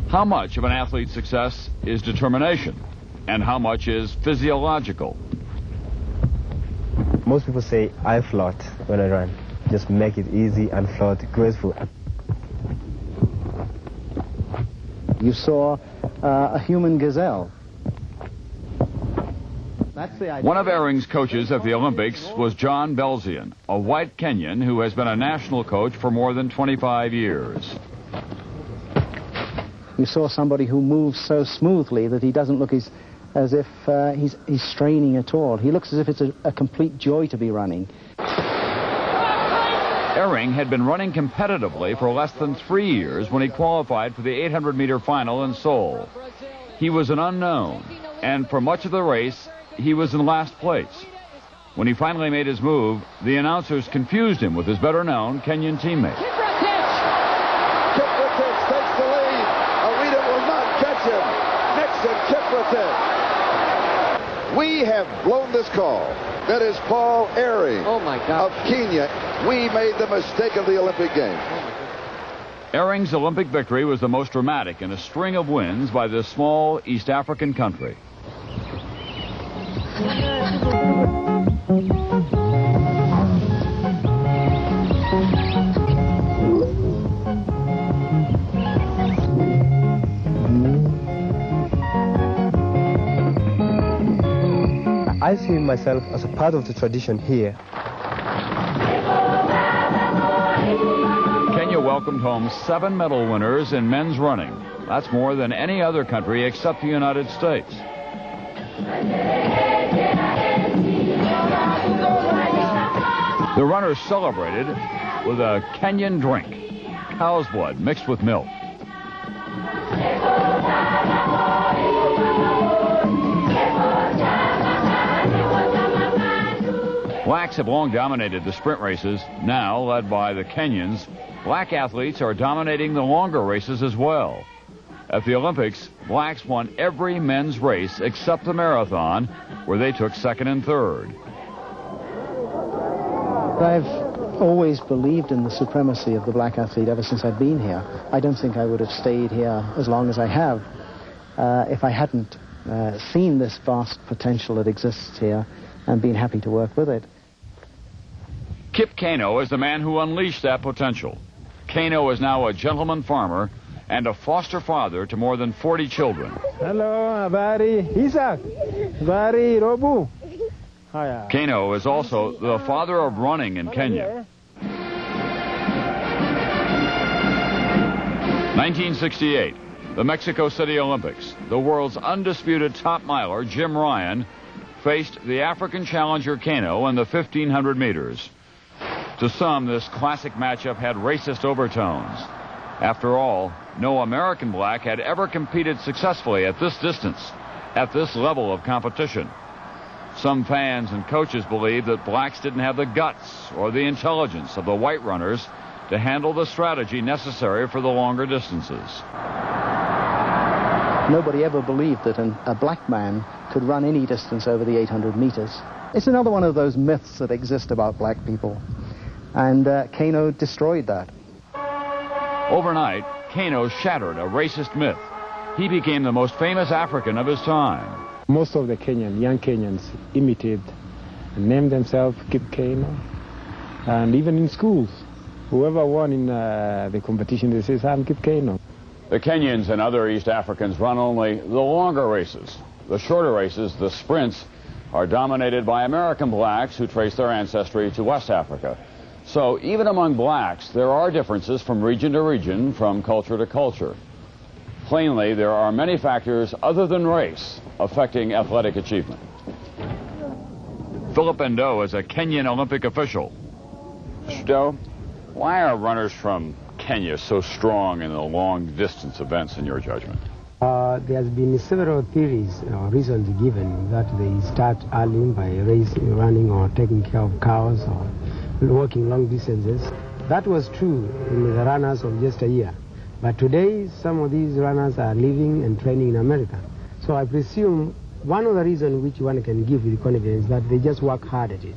How much of an athlete's success is determination, and how much is physiological? Most people say I float when I run. Just make it easy and float graceful. You saw a human gazelle. That's the idea. One of Ehring's coaches at the Olympics was John Belzian, a white Kenyan who has been a national coach for more than 25 years. You saw somebody who moves so smoothly that he doesn't look as if he's straining at all. He looks as if it's a complete joy to be running. Ehring had been running competitively for less than 3 years when he qualified for the 800-meter final in Seoul. He was an unknown, and for much of the race, he was in last place. When he finally made his move, the announcers confused him with his better-known Kenyan teammate. Kiprotich takes the lead. Arita will not catch him. Nixon Kiprotich. We have blown this call. That is Paul Ehring of Kenya. We made the mistake of the Olympic Games. Ehring's Olympic victory was the most dramatic in a string of wins by this small East African country. I see myself as a part of the tradition here. Kenya welcomed home 7 medal winners in men's running. That's more than any other country except the United States. The runners celebrated with a Kenyan drink, cow's blood mixed with milk. Blacks have long dominated the sprint races. Now, led by the Kenyans, black athletes are dominating the longer races as well. At the Olympics, blacks won every men's race except the marathon, where they took 2nd and 3rd. I've always believed in the supremacy of the black athlete ever since I've been here. I don't think I would have stayed here as long as I have if I hadn't seen this vast potential that exists here and been happy to work with it. Kip Kano is the man who unleashed that potential. Kano is now a gentleman farmer and a foster father to more than 40 children. Hello, Habari, Isaac, Habari, Robu. Hiya. Kano is also the father of running in Kenya. 1968, the Mexico City Olympics. The world's undisputed top miler, Jim Ryan, faced the African challenger Kano in the 1,500 meters. To some, this classic matchup had racist overtones. After all, no American black had ever competed successfully at this distance, at this level of competition. Some fans and coaches believed that blacks didn't have the guts or the intelligence of the white runners to handle the strategy necessary for the longer distances. Nobody ever believed that a black man could run any distance over the 800 meters. It's another one of those myths that exist about black people. And Kano destroyed that. Overnight, Kano shattered a racist myth. He became the most famous African of his time. Most of the young Kenyans imitated and named themselves Kip Kano. And even in schools, Whoever won in the competition, they say, I'm Kip Keino. The Kenyans and other East Africans run only the longer races. The shorter races, the sprints, are dominated by American blacks who trace their ancestry to West Africa. So even among blacks, there are differences from region to region, from culture to culture. Plainly, there are many factors other than race affecting athletic achievement. Philip Endo is a Kenyan Olympic official. Mr. Doe, why are runners from Kenya so strong in the long-distance events, in your judgment? There has been several theories or reasons given that they start early by running or taking care of cows or walking long distances. That was true in the runners of just a year. But today, some of these runners are living and training in America. So I presume one of the reasons which one can give with confidence is that they just work hard at it.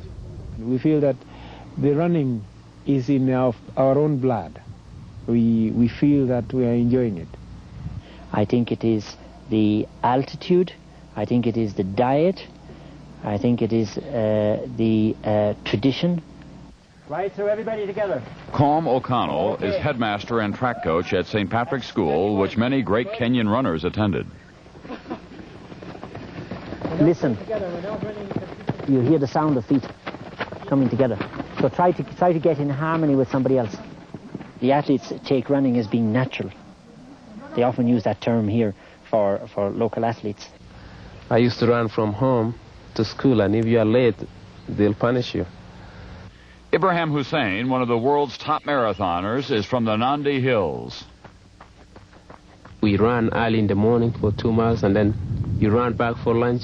We feel that the running is in our own blood. We feel that we are enjoying it. I think it is the altitude, I think it is the diet, I think it is the tradition. Right, so everybody together. Colm O'Connell is headmaster and track coach at St. Patrick's School, which many great Kenyan runners attended. Listen, you hear the sound of feet coming together. So try to get in harmony with somebody else. The athletes take running as being natural. They often use that term here for local athletes. I used to run from home to school, and if you are late, they'll punish you. Ibrahim Hussein, one of the world's top marathoners, is from the Nandi Hills. We run early in the morning for 2 miles, and then you run back for lunch,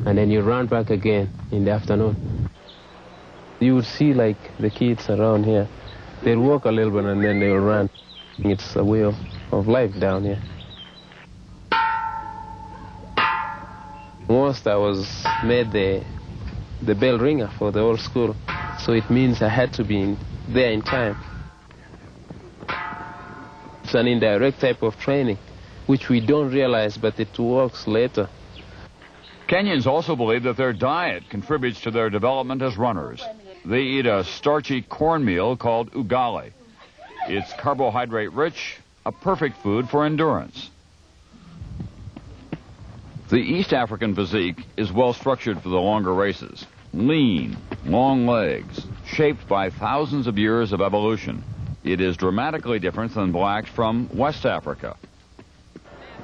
and then you run back again in the afternoon. You would see like the kids around here. They'll walk a little bit and then they'll run. It's a way of life down here. Once I was made the bell ringer for the whole school, so it means I had to be there in time. It's an indirect type of training, which we don't realize, but it works later. Kenyans also believe that their diet contributes to their development as runners. They eat a starchy cornmeal called ugali. It's carbohydrate-rich, a perfect food for endurance. The East African physique is well-structured for the longer races. Lean, long legs, shaped by thousands of years of evolution. It is dramatically different than blacks from West Africa.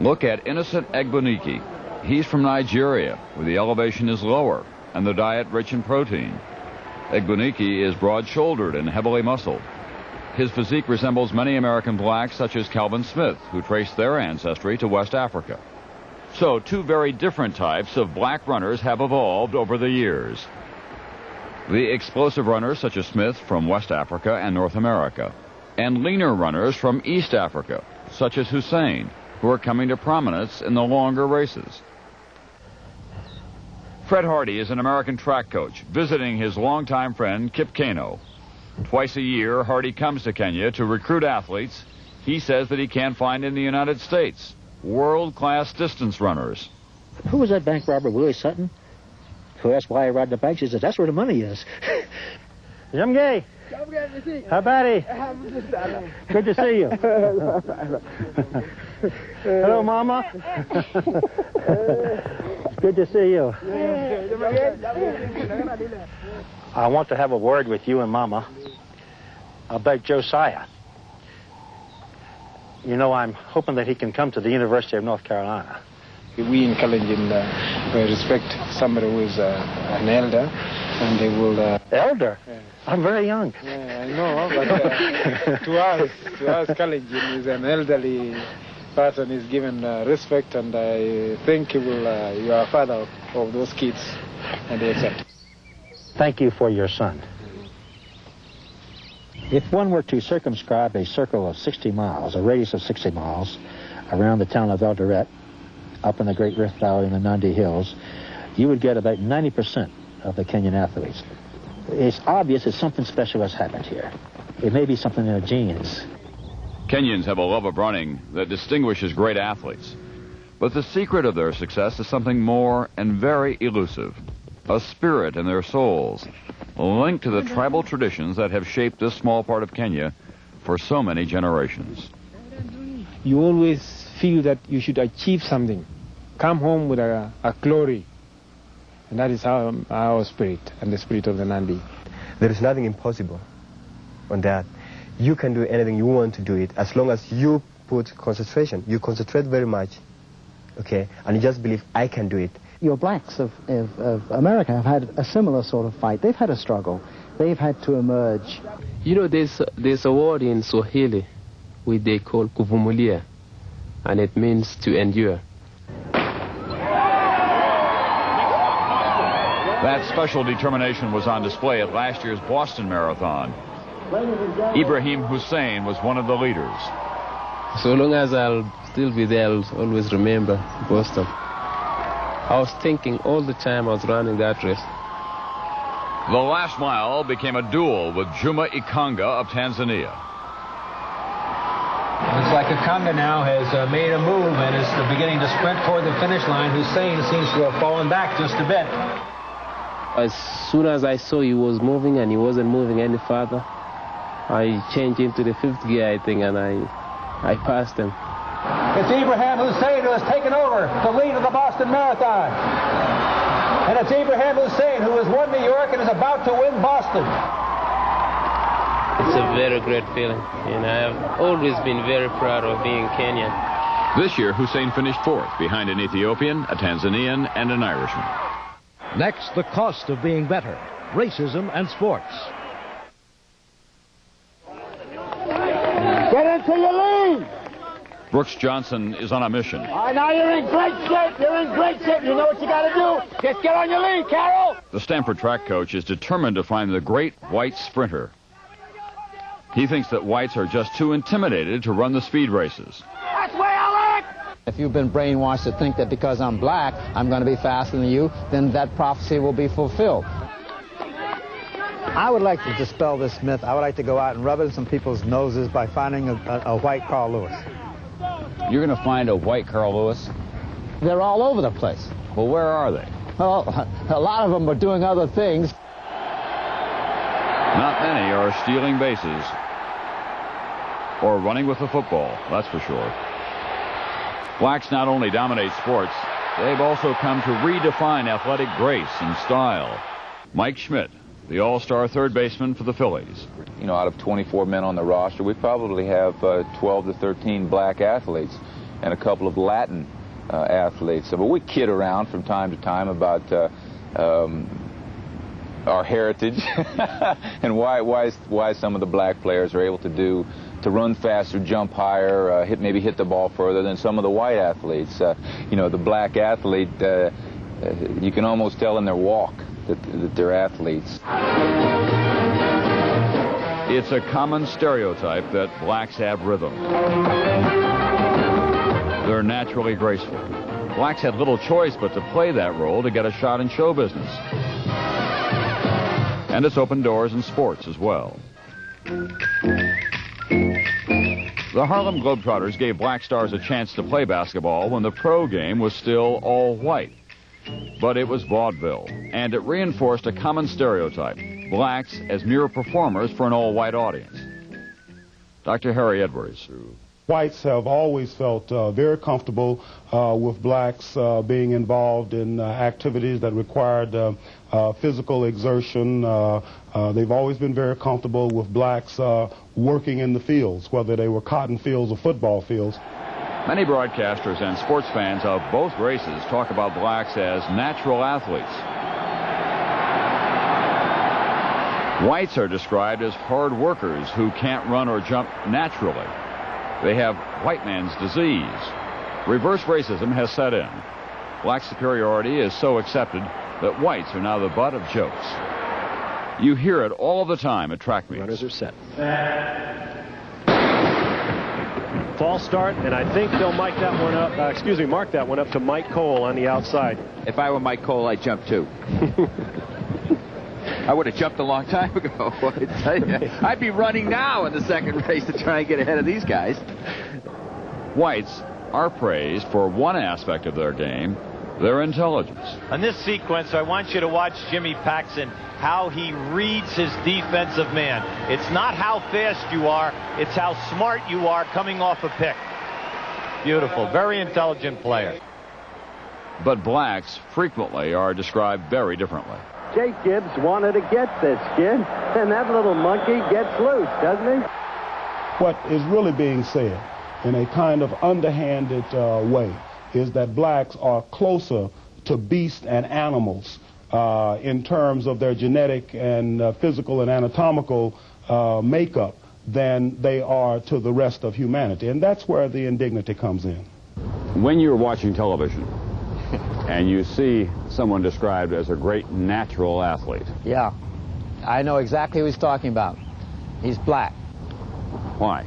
Look at Innocent Egbunike. He's from Nigeria, where the elevation is lower and the diet rich in protein. Egbunike is broad-shouldered and heavily muscled. His physique resembles many American blacks, such as Calvin Smith, who traced their ancestry to West Africa. So, two very different types of black runners have evolved over the years. The explosive runners, such as Smith, from West Africa and North America, and leaner runners from East Africa, such as Hussein, who are coming to prominence in the longer races. Fred Hardy is an American track coach, visiting his longtime friend Kip Keino. Twice a year, Hardy comes to Kenya to recruit athletes he says that he can't find in the United States. World-class distance runners. Who was that bank robber, Willie Sutton? Who asked why I robbed the bank? She said, that's where the money is. I'm gay. How about it? Good to see you. Hello, Mama. Good to see you. I want to have a word with you and Mama about Josiah. You know, I'm hoping that he can come to the University of North Carolina. We encourage him to respect somebody who is an elder, and they will... Elder? Yeah. I'm very young. Yeah, I know, but to us, college is an elderly person is given respect, and I think you are a father of those kids, and they accept. Thank you for your son. If one were to circumscribe a circle of 60 miles, a radius of 60 miles, around the town of Eldoret, up in the Great Rift Valley in the Nandi Hills, you would get about 90% of the Kenyan athletes. It's obvious that something special has happened here. It may be something in their genes. Kenyans have a love of running that distinguishes great athletes. But the secret of their success is something more and very elusive. A spirit in their souls. linked to the tribal traditions that have shaped this small part of Kenya for so many generations. You always feel that you should achieve something, come home with a glory. And that is our spirit and the spirit of the Nandi. There is nothing impossible on that. You can do anything you want to do it as long as you put concentration. You concentrate very much, okay, and you just believe I can do it. Your blacks of America have had a similar sort of fight. They've had a struggle. They've had to emerge. You know, there's a word in Swahili which they call kuvumulia, and it means to endure. That special determination was on display at last year's Boston Marathon. Ibrahim Hussein was one of the leaders. So long as I'll still be there, I'll always remember Boston. I was thinking all the time I was running that race. The last mile became a duel with Juma Ikanga of Tanzania. Looks like Ikanga now has made a move and is beginning to sprint toward the finish line. Hussein seems to have fallen back just a bit. As soon as I saw he was moving and he wasn't moving any further, I changed into the 5th gear, I think, and I passed him. It's Ibrahim Hussein who has taken over the lead of the Boston Marathon. And it's Ibrahim Hussein who has won New York and is about to win Boston. It's a very great feeling, and I have always been very proud of being Kenyan. This year, Hussein finished 4th, behind an Ethiopian, a Tanzanian, and an Irishman. Next, the cost of being better, racism and sports. Get into your lead! Brooks Johnson is on a mission. All right, now you're in great shape. You're in great shape. You know what you got to do. Just get on your lead, Carol. The Stanford track coach is determined to find the great white sprinter. He thinks that whites are just too intimidated to run the speed races. That's way I like. If you've been brainwashed to think that because I'm black, I'm going to be faster than you, then that prophecy will be fulfilled. I would like to dispel this myth. I would like to go out and rub it in some people's noses by finding a white Carl Lewis. You're going to find a white Carl Lewis? They're all over the place. Well, where are they? Well, a lot of them are doing other things. Not many are stealing bases or running with the football, that's for sure. Blacks not only dominate sports, they've also come to redefine athletic grace and style. Mike Schmidt, the all-star third baseman for the Phillies. You know, out of 24 men on the roster, we probably have 12 to 13 black athletes and a couple of Latin athletes. But we kid around from time to time about our heritage and why some of the black players are able to run faster, jump higher, maybe hit the ball further than some of the white athletes. You know, the black athlete, you can almost tell in their walk that they're athletes. It's a common stereotype that blacks have rhythm. They're naturally graceful. Blacks had little choice but to play that role to get a shot in show business. And it's opened doors in sports as well. The Harlem Globetrotters gave black stars a chance to play basketball when the pro game was still all white. But it was vaudeville, and it reinforced a common stereotype, blacks as mere performers for an all-white audience. Dr. Harry Edwards. Whites have always felt very comfortable with blacks being involved in activities that required physical exertion. They've always been very comfortable with blacks working in the fields, whether they were cotton fields or football fields. Many broadcasters and sports fans of both races talk about blacks as natural athletes. Whites are described as hard workers who can't run or jump naturally. They have white man's disease. Reverse racism has set in. Black superiority is so accepted that whites are now the butt of jokes. You hear it all the time at track meets. Runners are set. False start, and I think they'll mark that one up to Mike Cole on the outside. If I were Mike Cole, I'd jump too. I would have jumped a long time ago. I tell you. I'd be running now in the second race to try and get ahead of these guys. Whites are praised for one aspect of their game, their intelligence. On this sequence, I want you to watch Jimmy Paxson, how he reads his defensive man. It's not how fast you are, it's how smart you are coming off a pick. Beautiful, very intelligent player. But blacks frequently are described very differently. Jake Gibbs wanted to get this kid, and that little monkey gets loose, doesn't he? What is really being said in a kind of underhanded way is that blacks are closer to beasts and animals in terms of their genetic and physical and anatomical makeup than they are to the rest of humanity. And that's where the indignity comes in. When you're watching television and you see someone described as a great natural athlete. Yeah, I know exactly who he's talking about. He's black. Why?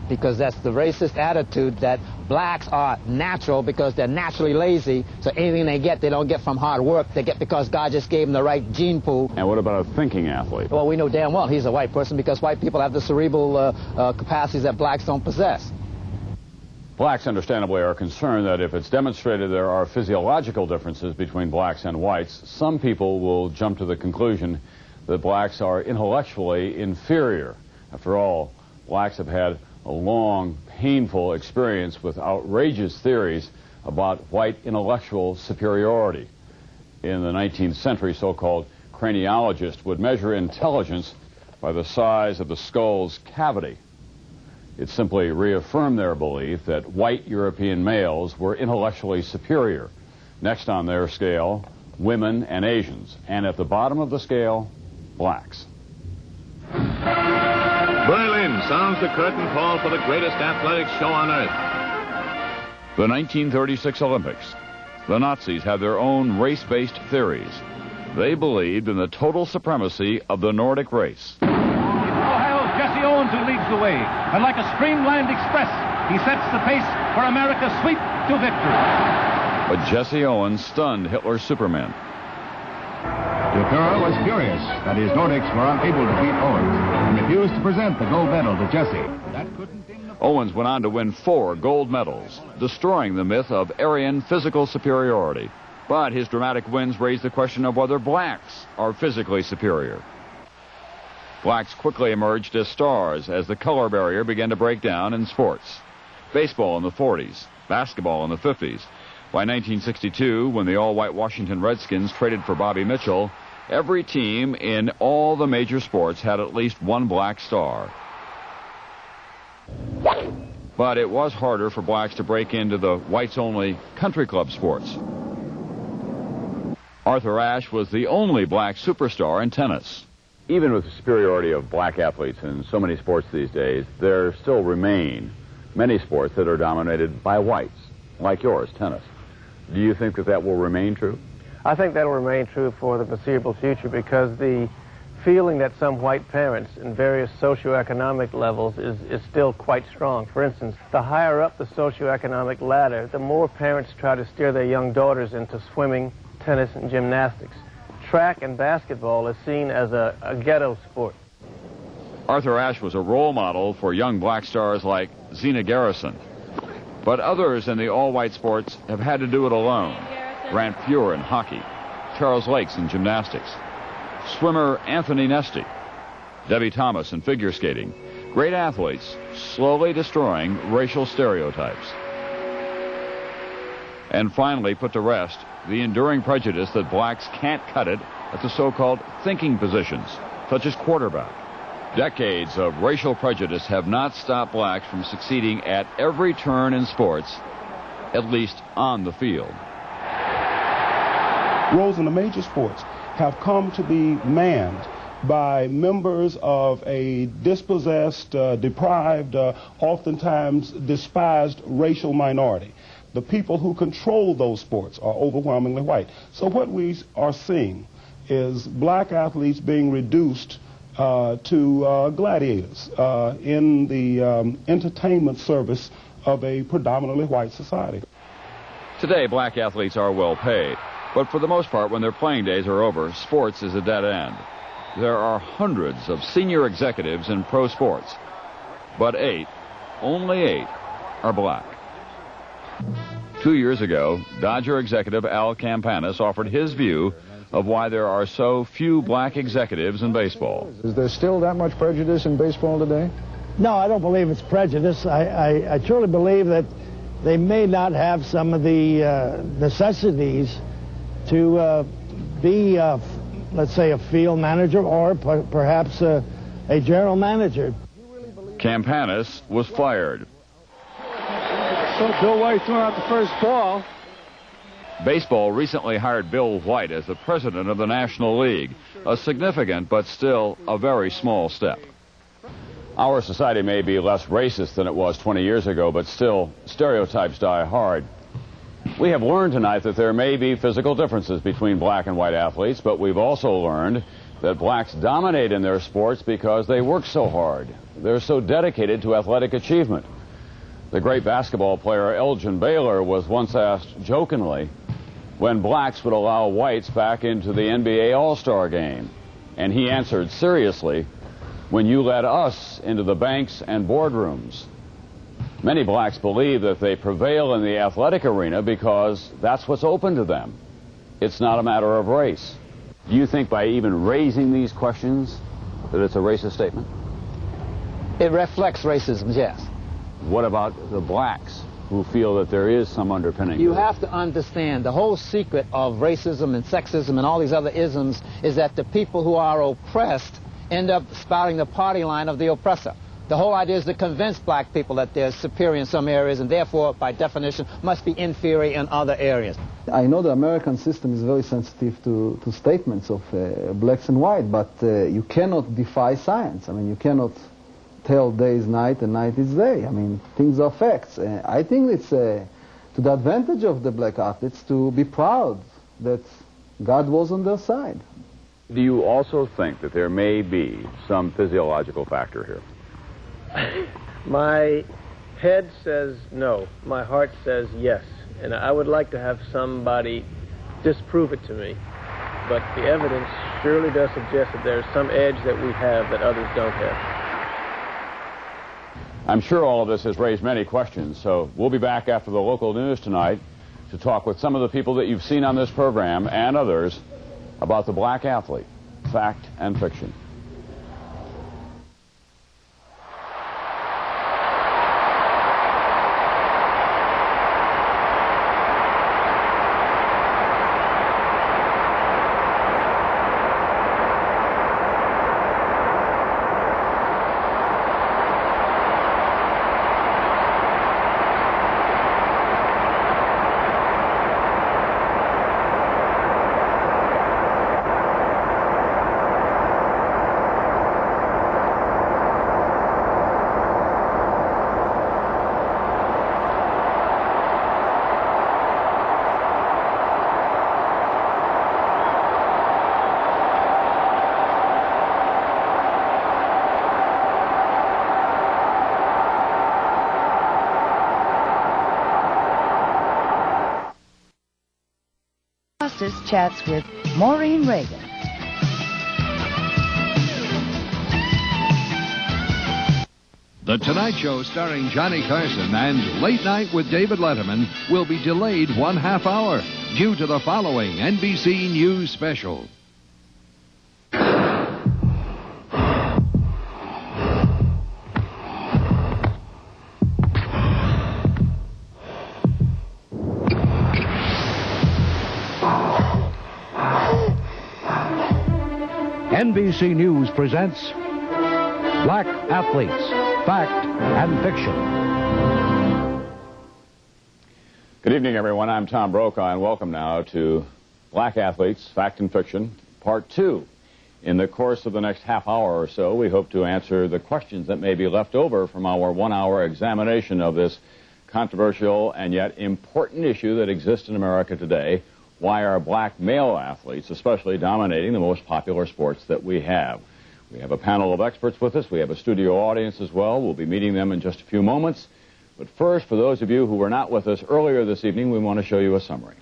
Because that's the racist attitude that blacks are natural because they're naturally lazy, so anything they get, they don't get from hard work. They get because God just gave them the right gene pool. And what about a thinking athlete? Well, we know damn well he's a white person because white people have the cerebral capacities that blacks don't possess. Blacks, understandably, are concerned that if it's demonstrated there are physiological differences between blacks and whites, some people will jump to the conclusion that blacks are intellectually inferior. After all, blacks have had a long, painful experience with outrageous theories about white intellectual superiority. In the 19th century, so-called craniologists would measure intelligence by the size of the skull's cavity. It simply reaffirmed their belief that white European males were intellectually superior. Next on their scale, women and Asians. And at the bottom of the scale, blacks. Berlin sounds the curtain call for the greatest athletic show on earth. The 1936 Olympics. The Nazis had their own race-based theories. They believed in the total supremacy of the Nordic race. Ohio's Jesse Owens who leads the way. And like a streamlined express, he sets the pace for America's sweep to victory. But Jesse Owens stunned Hitler's Supermen. The Führer was furious that his Nordics were unable to beat Owens and refused to present the gold medal to Jesse. Owens went on to win 4 gold medals, destroying the myth of Aryan physical superiority. But his dramatic wins raised the question of whether blacks are physically superior. Blacks quickly emerged as stars as the color barrier began to break down in sports. Baseball in the 40s, basketball in the 50s. By 1962, when the all-white Washington Redskins traded for Bobby Mitchell, every team in all the major sports had at least one black star. But it was harder for blacks to break into the whites-only country club sports. Arthur Ashe was the only black superstar in tennis. Even with the superiority of black athletes in so many sports these days, there still remain many sports that are dominated by whites, like yours, tennis. Do you think that that will remain true? I think that will remain true for the foreseeable future because the feeling that some white parents in various socioeconomic levels is still quite strong. For instance, the higher up the socioeconomic ladder, the more parents try to steer their young daughters into swimming, tennis, and gymnastics. Track and basketball is seen as a ghetto sport. Arthur Ashe was a role model for young black stars like Zena Garrison. But others in the all-white sports have had to do it alone. Grant Fuhr in hockey, Charles Lakes in gymnastics, swimmer Anthony Nesty, Debbie Thomas in figure skating. Great athletes slowly destroying racial stereotypes. And finally put to rest the enduring prejudice that blacks can't cut it at the so-called thinking positions, such as quarterback. Decades of racial prejudice have not stopped blacks from succeeding at every turn in sports, at least on the field. Roles in the major sports have come to be manned by members of a dispossessed, deprived, oftentimes despised racial minority. The people who control those sports are overwhelmingly white. So what we are seeing is black athletes being reduced to gladiators in the entertainment service of a predominantly white society. Today, black athletes are well paid, but for the most part, when their playing days are over, sports is a dead end. There are hundreds of senior executives in pro sports, but only 8, are black. 2 years ago, Dodger executive Al Campanis offered his view of why there are so few black executives in baseball. Is there still that much prejudice in baseball today? No, I don't believe it's prejudice. I truly believe that they may not have some of the necessities to be, let's say, a field manager or perhaps a general manager. Campanis was fired. So Bill White threw out the first ball. Baseball recently hired Bill White as the president of the National League, a significant but still a very small step. Our society may be less racist than it was 20 years ago, but still, stereotypes die hard. We have learned tonight that there may be physical differences between black and white athletes, but we've also learned that blacks dominate in their sports because they work so hard. They're so dedicated to athletic achievement. The great basketball player Elgin Baylor was once asked jokingly when blacks would allow whites back into the NBA All-Star game. And he answered seriously, when you let us into the banks and boardrooms. Many blacks believe that they prevail in the athletic arena because that's what's open to them. It's not a matter of race. Do you think by even raising these questions that it's a racist statement? It reflects racism, yes. What about the blacks who feel that there is some underpinning? You have to understand the whole secret of racism and sexism and all these other isms is that the people who are oppressed end up spouting the party line of the oppressor. The whole idea is to convince black people that they're superior in some areas and therefore, by definition, must be inferior in other areas. I know the American system is very sensitive to statements of blacks and white, but you cannot defy science. I mean, you cannot tell day is night and night is day. I mean, things are facts. I think it's to the advantage of the black athletes to be proud that God was on their side. Do you also think that there may be some physiological factor here? My head says no. My heart says yes. And I would like to have somebody disprove it to me. But the evidence surely does suggest that there's some edge that we have that others don't have. I'm sure all of this has raised many questions, so we'll be back after the local news tonight to talk with some of the people that you've seen on this program and others about the black athlete, fact and fiction. Chats with Maureen Reagan. The Tonight Show starring Johnny Carson and Late Night with David Letterman will be delayed 1/2 hour due to the following NBC News special. NBC News presents Black Athletes, Fact and Fiction. Good evening, everyone. I'm Tom Brokaw, and welcome now to Black Athletes, Fact and Fiction, Part 2. In the course of the next half hour or so, we hope to answer the questions that may be left over from our 1-hour examination of this controversial and yet important issue that exists in America today. Why are black male athletes especially dominating the most popular sports that we have? We have a panel of experts with us. We have a studio audience as well. We'll be meeting them in just a few moments. But first, for those of you who were not with us earlier this evening, we want to show you a summary.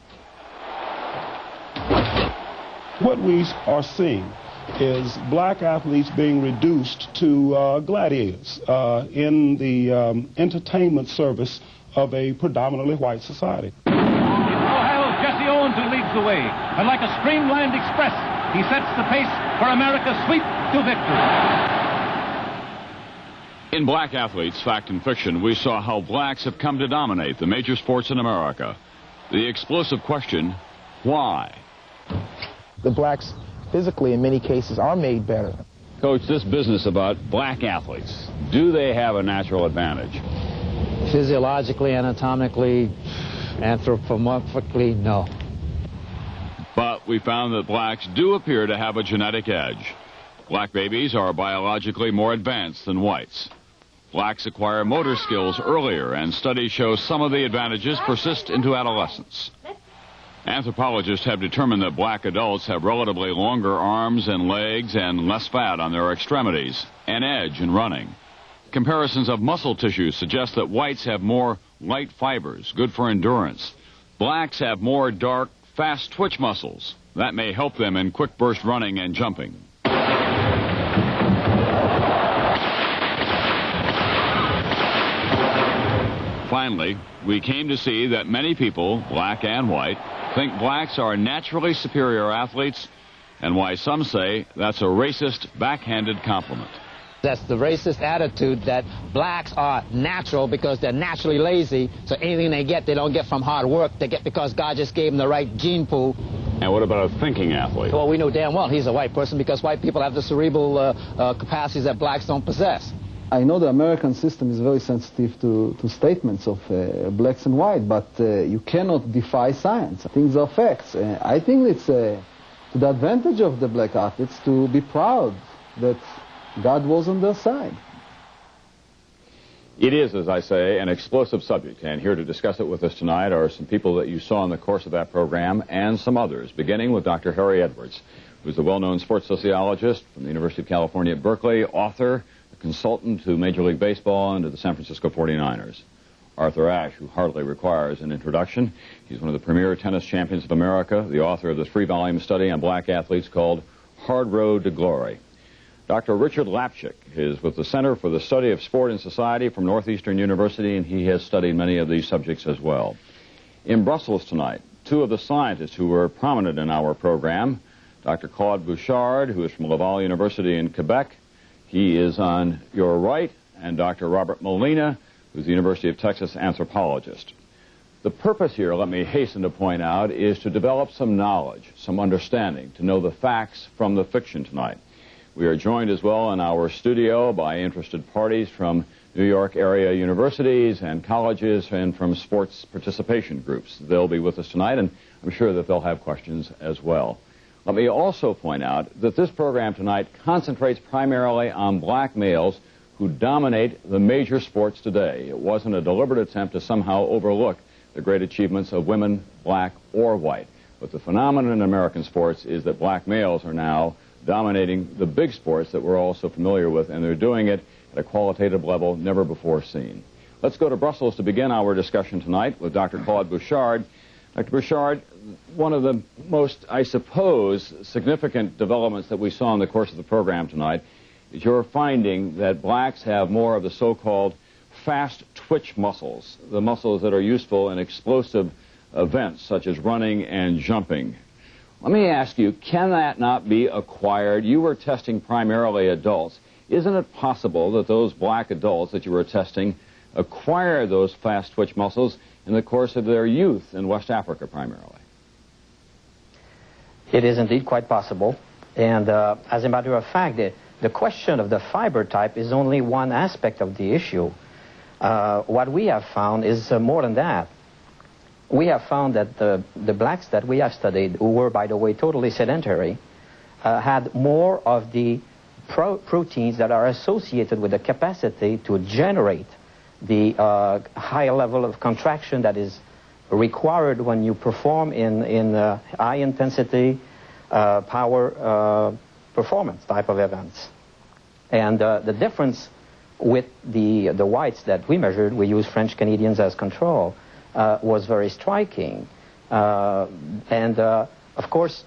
What we are seeing is black athletes being reduced to gladiators in the entertainment service of a predominantly white society. the way. And like a streamlined express, he sets the pace for America's sweep to victory. In Black Athletes, Fact and Fiction, we saw how blacks have come to dominate the major sports in America. The explosive question, why? The blacks physically, in many cases, are made better. Coach, this business about black athletes, do they have a natural advantage? Physiologically, anatomically, anthropomorphically, no. But we found that blacks do appear to have a genetic edge. Black babies are biologically more advanced than whites. Blacks acquire motor skills earlier, and studies show some of the advantages persist into adolescence. Anthropologists have determined that black adults have relatively longer arms and legs and less fat on their extremities, an edge in running. Comparisons of muscle tissue suggest that whites have more light fibers, good for endurance. Blacks have more dark, fast twitch muscles. That may help them in quick burst running and jumping. Finally, we came to see that many people, black and white, think blacks are naturally superior athletes, and why some say that's a racist, backhanded compliment. That's the racist attitude that blacks are natural because they're naturally lazy, so anything they get, they don't get from hard work. They get because God just gave them the right gene pool. And what about a thinking athlete? Well, we know damn well he's a white person because white people have the cerebral capacities that blacks don't possess. I know the American system is very sensitive to statements of blacks and white, but you cannot defy science. Things are facts. I think it's to the advantage of the black athletes to be proud that God was on their side. It is, as I say, an explosive subject, and here to discuss it with us tonight are some people that you saw in the course of that program and some others, beginning with Dr. Harry Edwards, who's a well-known sports sociologist from the University of California at Berkeley, author, consultant to Major League Baseball and to the San Francisco 49ers. Arthur Ashe, who hardly requires an introduction. He's one of the premier tennis champions of America, the author of the 3-volume study on black athletes called Hard Road to Glory. Dr. Richard Lapchick is with the Center for the Study of Sport and Society from Northeastern University, and he has studied many of these subjects as well. In Brussels tonight, two of the scientists who were prominent in our program, Dr. Claude Bouchard, who is from Laval University in Quebec. He is on your right, and Dr. Robert Molina, who's the University of Texas anthropologist. The purpose here, let me hasten to point out, is to develop some knowledge, some understanding, to know the facts from the fiction tonight. We are joined as well in our studio by interested parties from New York area universities and colleges and from sports participation groups. They'll be with us tonight, and I'm sure that they'll have questions as well. Let me also point out that this program tonight concentrates primarily on black males who dominate the major sports today. It wasn't a deliberate attempt to somehow overlook the great achievements of women, black or white. But the phenomenon in American sports is that black males are now dominating the big sports that we're all so familiar with, and they're doing it at a qualitative level never before seen. Let's go to Brussels to begin our discussion tonight with Dr. Claude Bouchard. Dr. Bouchard, one of the most, I suppose, significant developments that we saw in the course of the program tonight is your finding that blacks have more of the so-called fast twitch muscles, the muscles that are useful in explosive events such as running and jumping. Let me ask you, can that not be acquired? You were testing primarily adults. Isn't it possible that those black adults that you were testing acquire those fast twitch muscles in the course of their youth in West Africa primarily? It is indeed quite possible. And as a matter of fact, the question of the fiber type is only one aspect of the issue. What we have found is more than that. We have found that the blacks that we have studied, who were, by the way, totally sedentary, had more of the proteins that are associated with the capacity to generate the high level of contraction that is required when you perform in high-intensity power performance type of events. And the difference with the whites that we measured, we used French Canadians as control, was very striking. Of course,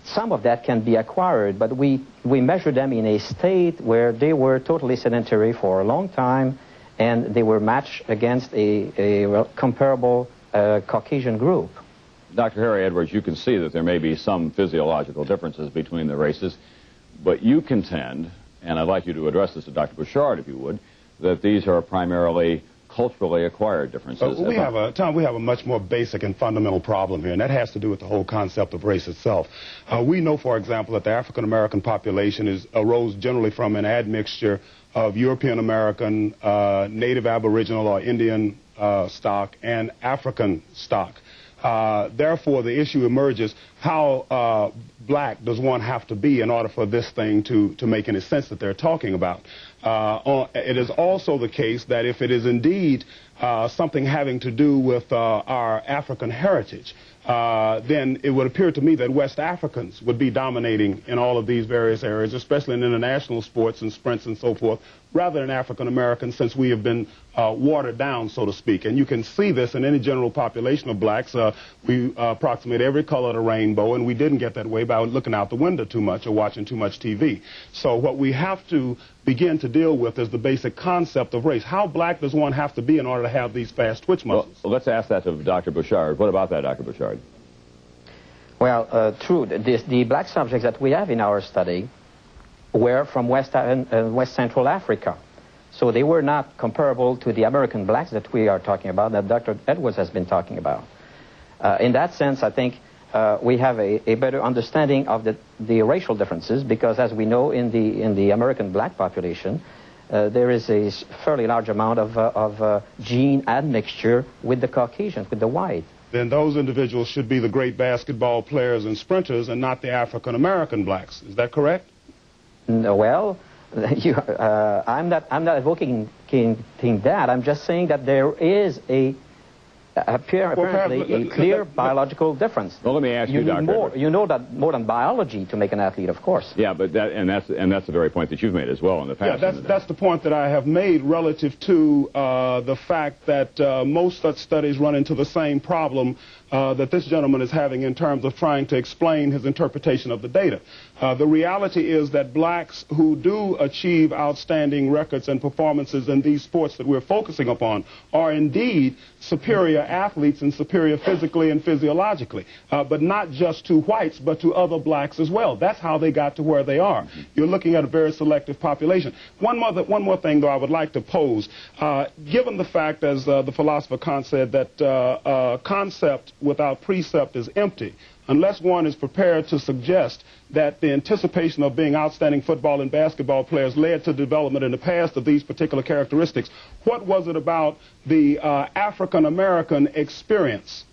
some of that can be acquired, but we measured them in a state where they were totally sedentary for a long time, and they were matched against a comparable Caucasian group. Dr. Harry Edwards, you can see that there may be some physiological differences between the races, but you contend, and I'd like you to address this to Dr. Bouchard, if you would, that these are primarily culturally acquired differences. Tom, we have a much more basic and fundamental problem here, and that has to do with the whole concept of race itself. We know, for example, that the African-American population arose generally from an admixture of European-American, Native Aboriginal or Indian stock and African stock. Therefore, the issue emerges, how black does one have to be in order for this thing to make any sense that they're talking about? It is also the case that if it is indeed something having to do with our African heritage, then it would appear to me that West Africans would be dominating in all of these various areas, especially in international sports and sprints and so forth, rather than African Americans, since we have been watered down, so to speak. And you can see this in any general population of blacks. We approximate every color of the rainbow, and we didn't get that way by looking out the window too much or watching too much TV. So what we have to begin to deal with is the basic concept of race. How black does one have to be in order to have these fast twitch muscles? Well, let's ask that to Dr. Bouchard. What about that, Dr. Bouchard? Well, true. The black subjects that we have in our study were from West Central Africa. So they were not comparable to the American blacks that we are talking about, that Dr. Edwards has been talking about. In that sense, I think we have a better understanding of the racial differences, because as we know, in the American black population, there is a fairly large amount of gene admixture with the Caucasians, with the white. Then those individuals should be the great basketball players and sprinters and not the African-American blacks. Is that correct? Well, I'm not advocating that. I'm just saying that there is apparently a clear biological difference. Well, let me ask you, Doctor. You know that more than biology to make an athlete, of course. Yeah, but that's the very point that you've made as well in the past. Yeah, that's the point that I have made relative to the fact that most such studies run into the same problem that this gentleman is having in terms of trying to explain his interpretation of the data. The reality is that blacks who do achieve outstanding records and performances in these sports that we're focusing upon are indeed superior athletes and superior physically and physiologically, but not just to whites, but to other blacks as well. That's how they got to where they are. You're looking at a very selective population. One more thing, though, I would like to pose. Given the fact, as the philosopher Kant said, that concept without precept is empty, unless one is prepared to suggest that the anticipation of being outstanding football and basketball players led to development in the past of these particular characteristics, what was it about the African-American experience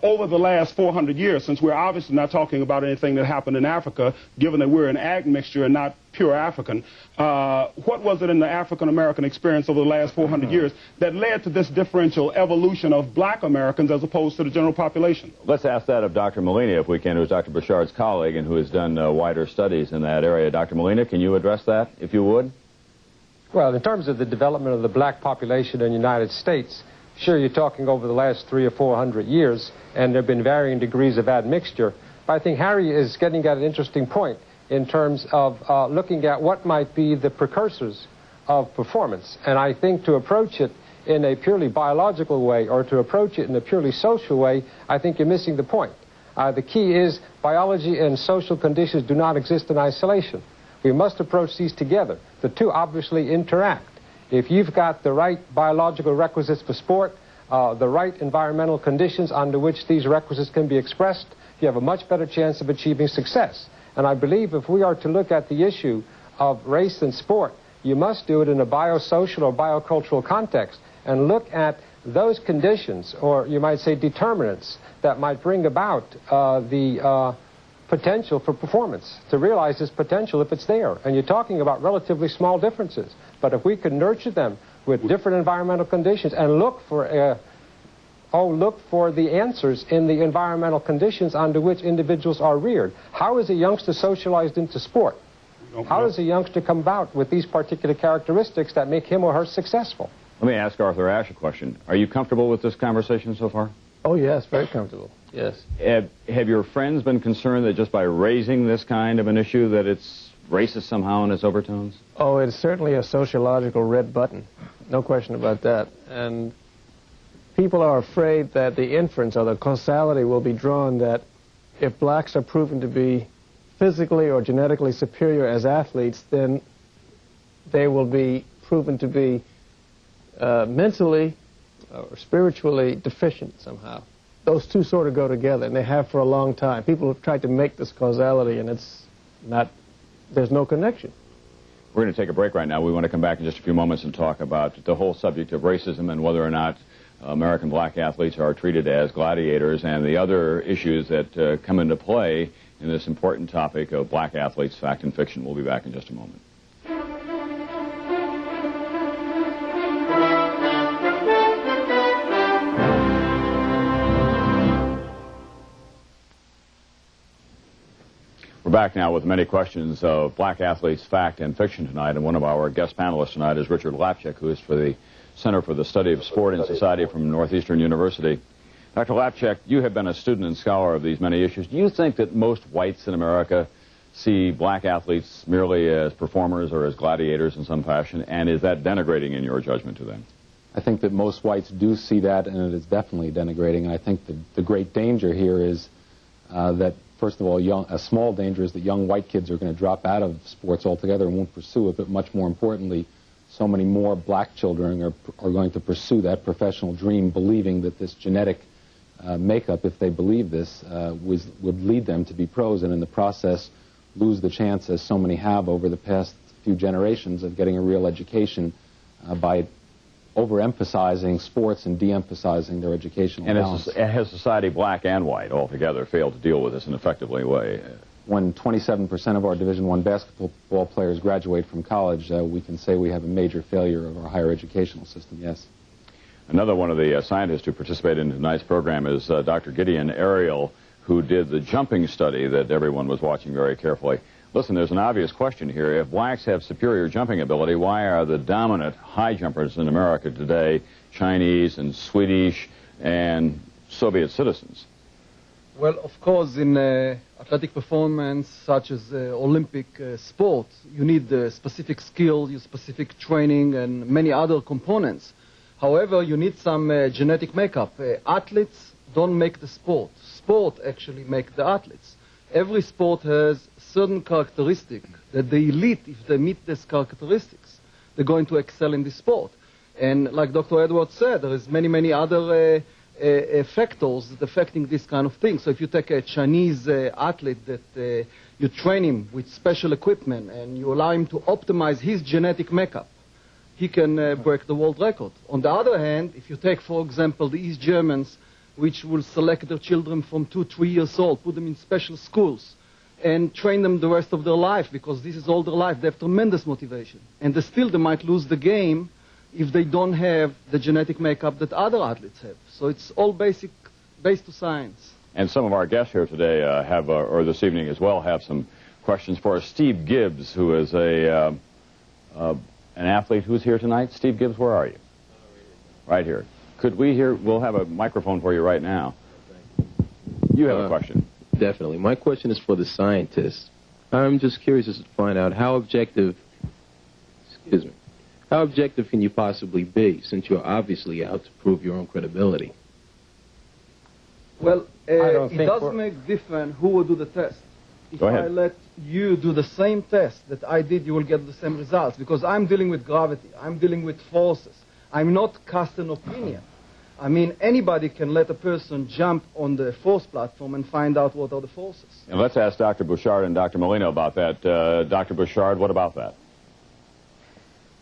over the last 400 years, since we're obviously not talking about anything that happened in Africa, given that we're an admixture and not pure African, what was it in the African-American experience over the last 400 years that led to this differential evolution of black Americans as opposed to the general population? Let's ask that of Dr. Molina, if we can, who is Dr. Bouchard's colleague and who has done wider studies in that area. Dr. Molina, can you address that, if you would? Well, in terms of the development of the black population in the United States, sure, you're talking over the last 300 or 400 years, and there have been varying degrees of admixture. But I think Harry is getting at an interesting point in terms of looking at what might be the precursors of performance. And I think to approach it in a purely biological way or to approach it in a purely social way, I think you're missing the point. The key is biology and social conditions do not exist in isolation. We must approach these together. The two obviously interact. If you've got the right biological requisites for sport, the right environmental conditions under which these requisites can be expressed, you have a much better chance of achieving success. And I believe if we are to look at the issue of race and sport, you must do it in a biosocial or biocultural context and look at those conditions, or you might say determinants, that might bring about the potential for performance, to realize this potential if it's there. And you're talking about relatively small differences. But if we can nurture them with different environmental conditions and look for the answers in the environmental conditions under which individuals are reared. How is a youngster socialized into sport? How does a youngster come about with these particular characteristics that make him or her successful? Let me ask Arthur Ashe a question. Are you comfortable with this conversation so far? Oh, yes, very comfortable. Yes. Have your friends been concerned that just by raising this kind of an issue that it's racist somehow in its overtones? Oh, it's certainly a sociological red button. No question about that. And people are afraid that the inference or the causality will be drawn that if blacks are proven to be physically or genetically superior as athletes, then they will be proven to be mentally or spiritually deficient somehow. Those two sort of go together, and they have for a long time. People have tried to make this causality, and it's not, there's no connection. We're going to take a break right now. We want to come back in just a few moments and talk about the whole subject of racism and whether or not American black athletes are treated as gladiators and the other issues that come into play in this important topic of black athletes, fact and fiction. We'll be back in just a moment. We're back now with many questions of black athletes, fact and fiction tonight, and one of our guest panelists tonight is Richard Lapchick, who is for the Center for the Study of Sport and Society from Northeastern University. Dr. Lapchick, you have been a student and scholar of these many issues. Do you think that most whites in America see black athletes merely as performers or as gladiators in some fashion, and is that denigrating in your judgment to them? I think that most whites do see that, and it is definitely denigrating. And I think the great danger here is that, first of all, a small danger is that young white kids are going to drop out of sports altogether and won't pursue it, but much more importantly, so many more black children are going to pursue that professional dream, believing that this genetic makeup, if they believe this, would lead them to be pros, and in the process lose the chance, as so many have over the past few generations, of getting a real education by overemphasizing sports and de-emphasizing their educational balance. And has society, black and white altogether, failed to deal with this in an effective way? When 27% of our Division I basketball players graduate from college, we can say we have a major failure of our higher educational system, yes. Another one of the scientists who participated in tonight's program is Dr. GIDEON, ARIEL, who did the jumping study that everyone was watching very carefully. Listen, there's an obvious question here. If blacks have superior jumping ability, why are the dominant high jumpers in America today Chinese and Swedish and Soviet citizens? Well, of course, in athletic performance, such as Olympic sport, you need specific skill, specific training, and many other components. However, you need some genetic makeup. Athletes don't make the sport. Sport actually make the athletes. Every sport has certain characteristics that the elite, if they meet these characteristics, they're going to excel in the sport. And like Dr. Edwards said, there is many other factors that affecting this kind of thing. So if you take a Chinese athlete that you train him with special equipment and you allow him to optimize his genetic makeup, he can break the world record. On the other hand, if you take, for example, the East Germans, which will select their children from 2-3 years old, put them in special schools, and train them the rest of their life, because this is all their life. They have tremendous motivation. And they might lose the game if they don't have the genetic makeup that other athletes have. So it's all based to science. And some of our guests here today or this evening as well, have some questions for us. Steve Gibbs, who is an athlete who's here tonight. Steve Gibbs, where are you? Right here. Could we hear? We'll have a microphone for you right now. You have a question. Definitely. My question is for the scientists. I'm just curious as to find out how objective, how objective can you possibly be, since you're obviously out to prove your own credibility? Well, it does make difference who will do the test. If I let you do the same test that I did, you will get the same results, because I'm dealing with gravity, I'm dealing with forces. I'm not casting an opinion. I mean, anybody can let a person jump on the force platform and find out what are the forces. And let's ask Dr. Bouchard and Dr. Molina about that. Dr. Bouchard, what about that?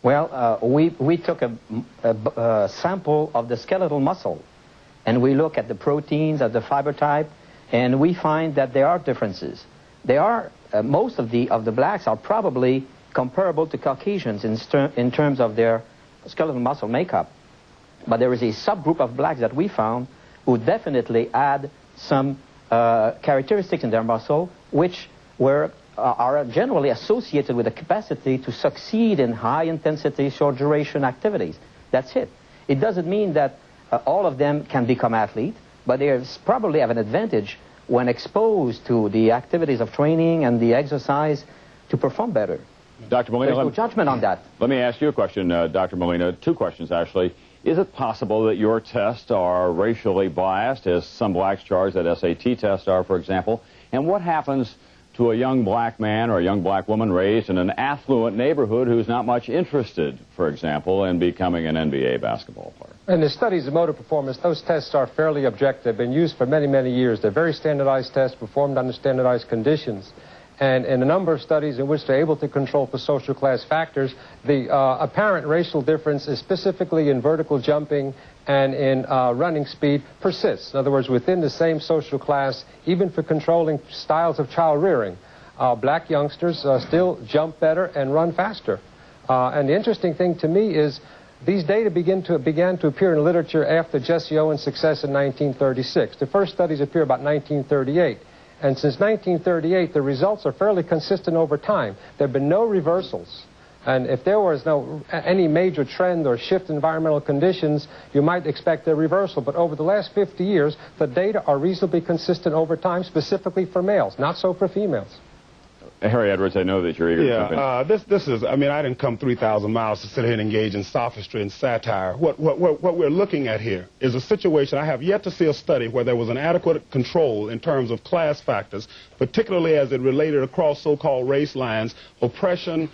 Well, we took a sample of the skeletal muscle, and we look at the proteins, at the fiber type, and we find that there are differences. They are, most of the blacks are probably comparable to Caucasians in terms of their skeletal muscle makeup. But there is a subgroup of blacks that we found who definitely had some characteristics in their muscle which are generally associated with the capacity to succeed in high-intensity, short-duration activities. That's it. It doesn't mean that all of them can become athletes, but they probably have an advantage when exposed to the activities of training and the exercise to perform better. Dr. Molina, there's no judgment on that. Let me ask you a question, Dr. Molina. Two questions, actually. Is it possible that your tests are racially biased, as some blacks charge that SAT tests are, for example? And what happens to a young black man or a young black woman raised in an affluent neighborhood who's not much interested, for example, in becoming an NBA basketball player? In the studies of motor performance, those tests are fairly objective, been used for many, many years. They're very standardized tests performed under standardized conditions. And in a number of studies in which they're able to control for social class factors, the apparent racial difference is specifically in vertical jumping and in running speed persists. In other words, within the same social class, even for controlling styles of child rearing, black youngsters still jump better and run faster. And the interesting thing to me is these data began to appear in literature after Jesse Owens' success in 1936. The first studies appear about 1938. And since 1938, the results are fairly consistent over time. There have been no reversals. And if there was any major trend or shift in environmental conditions, you might expect a reversal. But over the last 50 years, the data are reasonably consistent over time, specifically for males, not so for females. Harry Edwards, I know that you're eager to jump in. This is, I mean, I didn't come 3,000 miles to sit here and engage in sophistry and satire. What we're looking at here is a situation. I have yet to see a study where there was an adequate control in terms of class factors, particularly as it related across so-called race lines, oppression,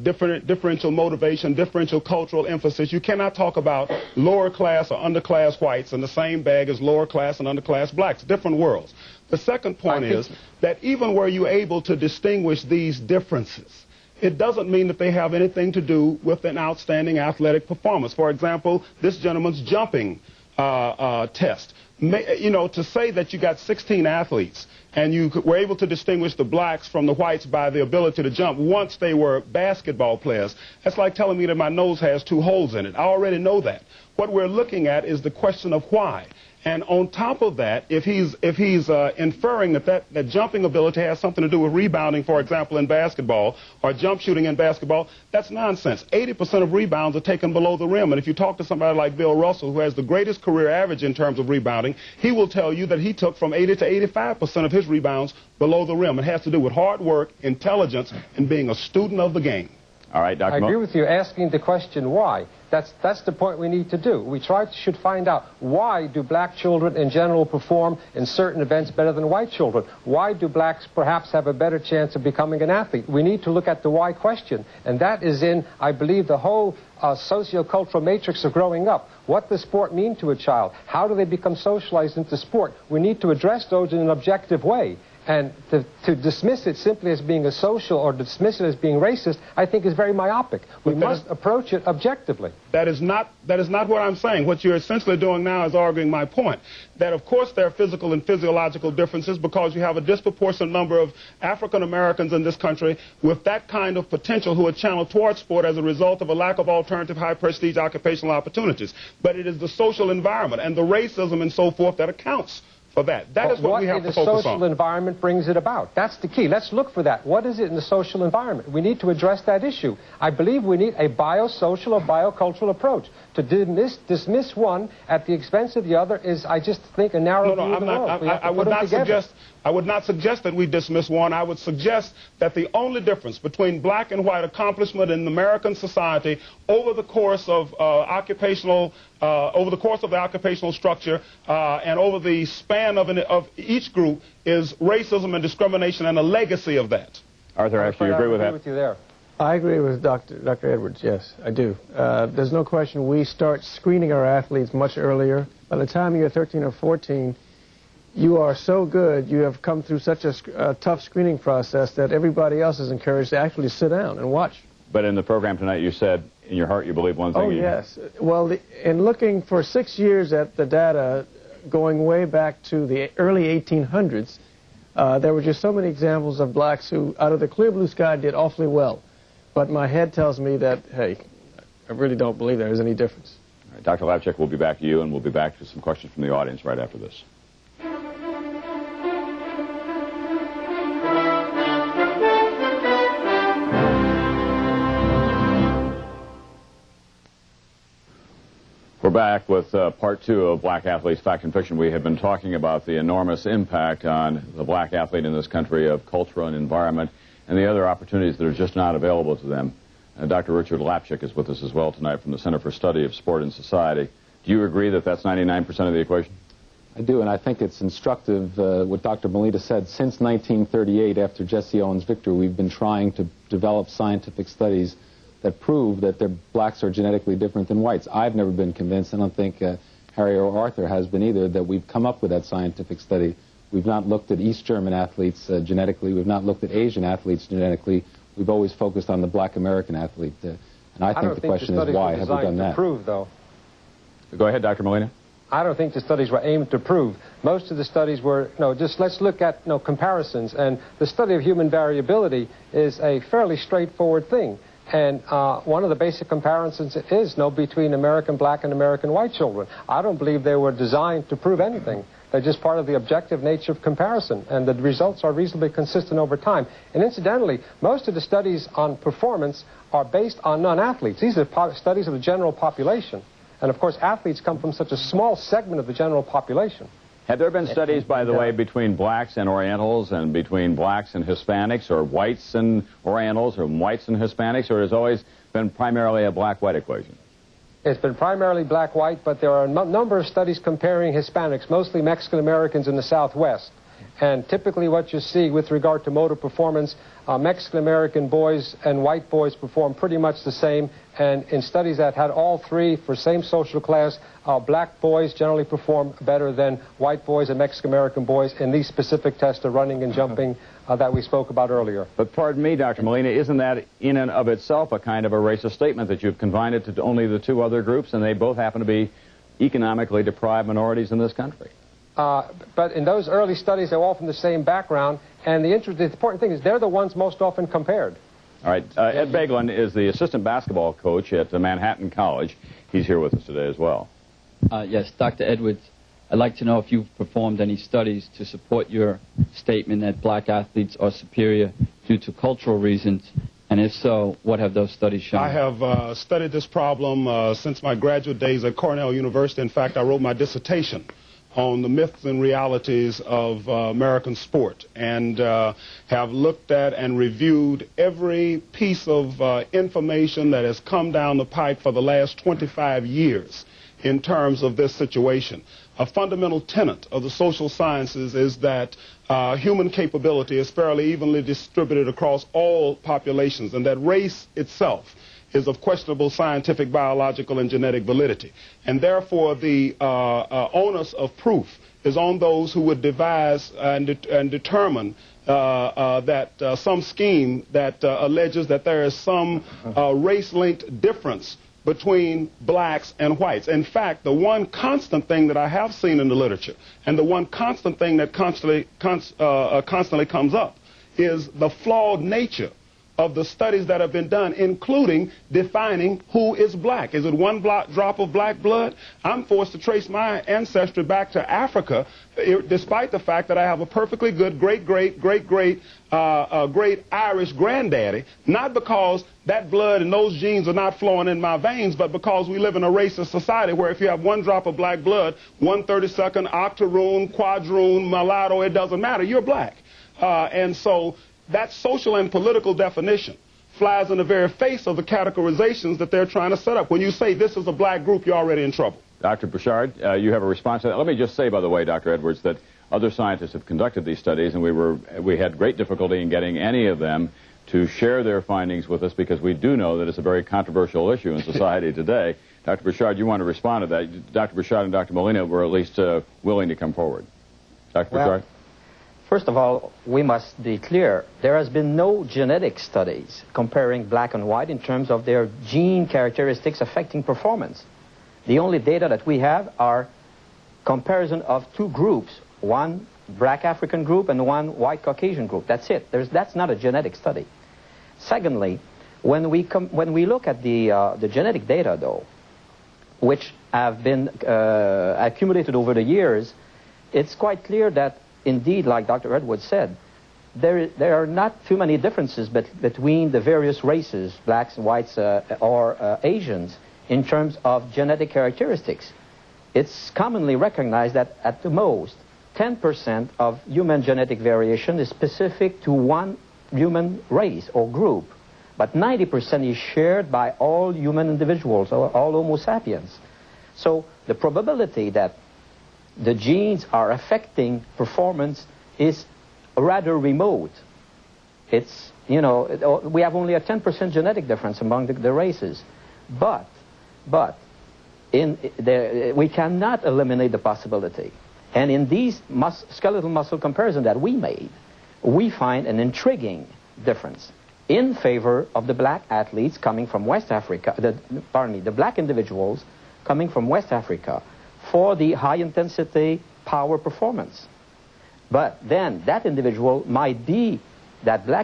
differential motivation, differential cultural emphasis. You cannot talk about lower class or underclass whites in the same bag as lower class and underclass blacks. Different worlds. The second point is that even were you able to distinguish these differences, it doesn't mean that they have anything to do with an outstanding athletic performance. For example, this gentleman's jumping test. You know, to say that you got 16 athletes and you were able to distinguish the blacks from the whites by the ability to jump once they were basketball players, that's like telling me that my nose has 2 holes in it. I already know that. What we're looking at is the question of why. And on top of that, if he's inferring that jumping ability has something to do with rebounding, for example, in basketball, or jump shooting in basketball, that's nonsense. 80% of rebounds are taken below the rim. And if you talk to somebody like Bill Russell, who has the greatest career average in terms of rebounding, he will tell you that he took from 80 to 85% of his rebounds below the rim. It has to do with hard work, intelligence, and being a student of the game. All right, Dr. I agree with you asking the question why. That's the point we need to do. We should find out, why do black children in general perform in certain events better than white children? Why do blacks perhaps have a better chance of becoming an athlete? We need to look at the why question. And that is in, I believe, the whole sociocultural matrix of growing up. What does sport mean to a child? How do they become socialized into sport? We need to address those in an objective way. And to dismiss it simply as being a social or dismiss it as being racist, I think is very myopic. We must approach it objectively. That is not what I'm saying. What you're essentially doing now is arguing my point. That, of course, there are physical and physiological differences because you have a disproportionate number of African Americans in this country with that kind of potential who are channeled towards sport as a result of a lack of alternative high-prestige occupational opportunities. But it is the social environment and the racism and so forth that accounts for that. That is what we have to focus on. What in the social environment brings it about? That's the key. Let's look for that. What is it in the social environment? We need to address that issue. I believe we need a biosocial or biocultural approach. To dismiss one at the expense of the other is, I just think, a narrow view of the world. I would not suggest that we dismiss one. I would suggest that the only difference between black and white accomplishment in American society over the course of the occupational structure and over the span of each group is racism and discrimination and a legacy of that. Arthur, actually, you agree with that? I agree with you there. I agree with Dr. Edwards, yes, I do. There's no question we start screening our athletes much earlier. By the time you're 13 or 14, you are so good, you have come through such a tough screening process that everybody else is encouraged to actually sit down and watch. But in the program tonight, you said in your heart you believe one thing. Oh, yes. Well, in looking for 6 years at the data going way back to the early 1800s, there were just so many examples of blacks who, out of the clear blue sky, did awfully well. But my head tells me that, hey, I really don't believe there is any difference. All right, Dr. Lapchick, we'll be back to you, and we'll be back to some questions from the audience right after this. We're back with part 2 of Black Athletes Fact and Fiction. We have been talking about the enormous impact on the black athlete in this country of culture and environment and the other opportunities that are just not available to them. Dr. Richard Lapchick is with us as well tonight from the Center for Study of Sport and Society. Do you agree that that's 99% of the equation? I do, and I think it's instructive what Dr. Molina said. Since 1938, after Jesse Owens' victory, we've been trying to develop scientific studies that prove that blacks are genetically different than whites. I've never been convinced, I don't think Harry or Arthur has been either, that we've come up with that scientific study. We've not looked at East German athletes genetically. We've not looked at Asian athletes genetically. We've always focused on the black American athlete. And I think the question is, why have we done that? Prove, though. Go ahead, Dr. Molina. I don't think the studies were aimed to prove. Most of the studies were, just let's look at comparisons. And the study of human variability is a fairly straightforward thing. And one of the basic comparisons is between American black and American white children. I don't believe they were designed to prove anything. They're just part of the objective nature of comparison, and the results are reasonably consistent over time. And incidentally, most of the studies on performance are based on non-athletes. These are studies of the general population. And of course, athletes come from such a small segment of the general population. Have there been studies, by the way, between blacks and Orientals, and between blacks and Hispanics, or whites and Orientals, or whites and Hispanics, or has it always been primarily a black-white equation? It's been primarily black-white, but there are a number of studies comparing Hispanics, mostly Mexican-Americans in the Southwest. And typically what you see with regard to motor performance, Mexican-American boys and white boys perform pretty much the same. And in studies that had all three for same social class, black boys generally perform better than white boys and Mexican-American boys in these specific tests of running and jumping that we spoke about earlier. But pardon me, Dr. Molina, isn't that in and of itself a kind of a racist statement that you've confined it to only the two other groups, and they both happen to be economically deprived minorities in this country? But in those early studies, they're all from the same background, and the important thing is they're the ones most often compared. All right. Ed Beglin is the assistant basketball coach at Manhattan College. He's here with us today as well. Yes, Dr. Edwards, I'd like to know if you've performed any studies to support your statement that black athletes are superior due to cultural reasons, and if so, what have those studies shown? I have studied this problem since my graduate days at Cornell University. In fact, I wrote my dissertation on the myths and realities of American sport, and have looked at and reviewed every piece of information that has come down the pike for the last 25 years in terms of this situation. A fundamental tenet of the social sciences is that human capability is fairly evenly distributed across all populations, and that race itself is of questionable scientific, biological, and genetic validity. And therefore, the onus of proof is on those who would devise and determine that some scheme that alleges that there is some race-linked difference between blacks and whites. In fact, the one constant thing that I have seen in the literature, and the one constant thing that constantly comes up, is the flawed nature of the studies that have been done, including defining who is black. Is it one drop of black blood? I'm forced to trace my ancestry back to Africa, despite the fact that I have a perfectly good great Irish granddaddy, not because that blood and those genes are not flowing in my veins, but because we live in a racist society where if you have one drop of black blood, 1/32nd, octoroon, quadroon, mulatto, it doesn't matter, you're black. And so that social and political definition flies in the very face of the categorizations that they're trying to set up. When you say this is a black group, you're already in trouble. Dr. Bouchard, you have a response to that. Let me just say, by the way, Dr. Edwards, that other scientists have conducted these studies, and we had great difficulty in getting any of them to share their findings with us, because we do know that it's a very controversial issue in society today. Dr. Bouchard, you want to respond to that. Dr. Bouchard and Dr. Molina were at least willing to come forward. Dr. Bouchard? First of all, we must be clear. There has been no genetic studies comparing black and white in terms of their gene characteristics affecting performance. The only data that we have are comparison of two groups, one black African group and one white Caucasian group. That's it. That's not a genetic study. Secondly, when we look at the genetic data, though, which have been accumulated over the years, it's quite clear that indeed, like Dr. Edwards said, there are not too many differences between the various races, blacks, whites, or Asians, in terms of genetic characteristics. It's commonly recognized that at the most, 10% of human genetic variation is specific to one human race or group. but 90% is shared by all human individuals, all Homo sapiens. So the probability that the genes are affecting performance is rather remote. It's, you know, we have only a 10% genetic difference among the races. But we cannot eliminate the possibility. And in these skeletal muscle comparison that we made, we find an intriguing difference in favor of the black athletes coming from West Africa, the black individuals coming from West Africa for the high-intensity power performance. But then that black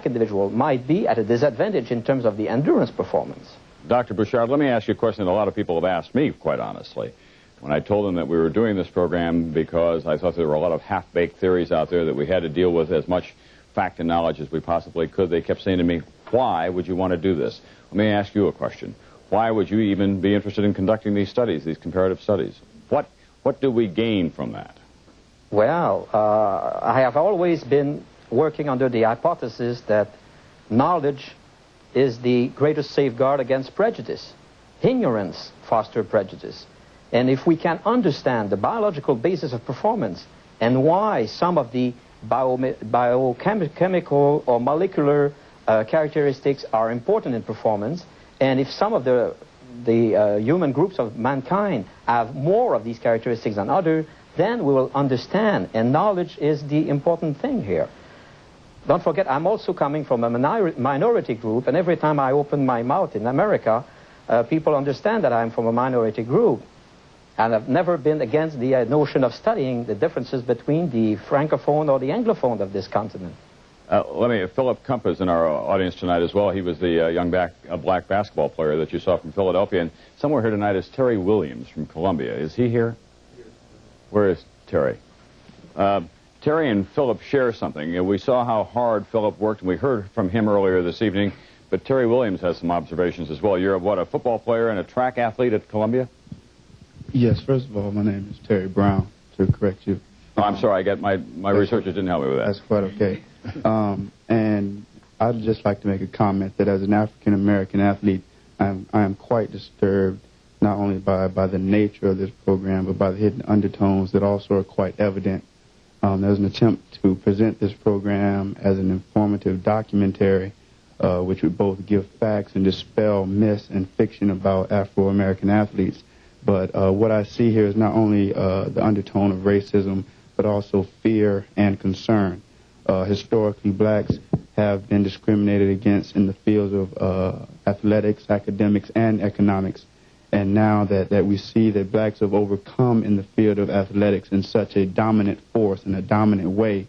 individual might be at a disadvantage in terms of the endurance performance. Dr. Bouchard, let me ask you a question that a lot of people have asked me, quite honestly. When I told them that we were doing this program because I thought there were a lot of half-baked theories out there that we had to deal with as much fact and knowledge as we possibly could, they kept saying to me, why would you want to do this? Let me ask you a question. Why would you even be interested in conducting these studies, these comparative studies? What do we gain from that? Well, I have always been working under the hypothesis that knowledge is the greatest safeguard against prejudice. Ignorance fosters prejudice. And if we can understand the biological basis of performance and why some of the biochemical or molecular characteristics are important in performance, and if some of the human groups of mankind have more of these characteristics than others, then we will understand, and knowledge is the important thing here. Don't forget, I'm also coming from a minority group, and every time I open my mouth in America, people understand that I'm from a minority group. And I've never been against the notion of studying the differences between the francophone or the anglophone of this continent. Philip Kump is in our audience tonight as well. He was the young black basketball player that you saw from Philadelphia. And somewhere here tonight is Terry Williams from Columbia. Is he here? Where is Terry? Terry and Philip share something. We saw how hard Philip worked, and we heard from him earlier this evening. But Terry Williams has some observations as well. You're, a football player and a track athlete at Columbia? Yes, first of all, my name is Terry Brown, to correct you. Oh, I'm sorry, my researchers didn't help me with that. That's quite okay. And I'd just like to make a comment that as an African-American athlete, I am quite disturbed not only by the nature of this program, but by the hidden undertones that also are quite evident. There's an attempt to present this program as an informative documentary, which would both give facts and dispel myths and fiction about Afro-American athletes. But what I see here is not only the undertone of racism, but also fear and concern. Historically, blacks have been discriminated against in the fields of athletics, academics, and economics. And now that we see that blacks have overcome in the field of athletics in such a dominant force, in a dominant way,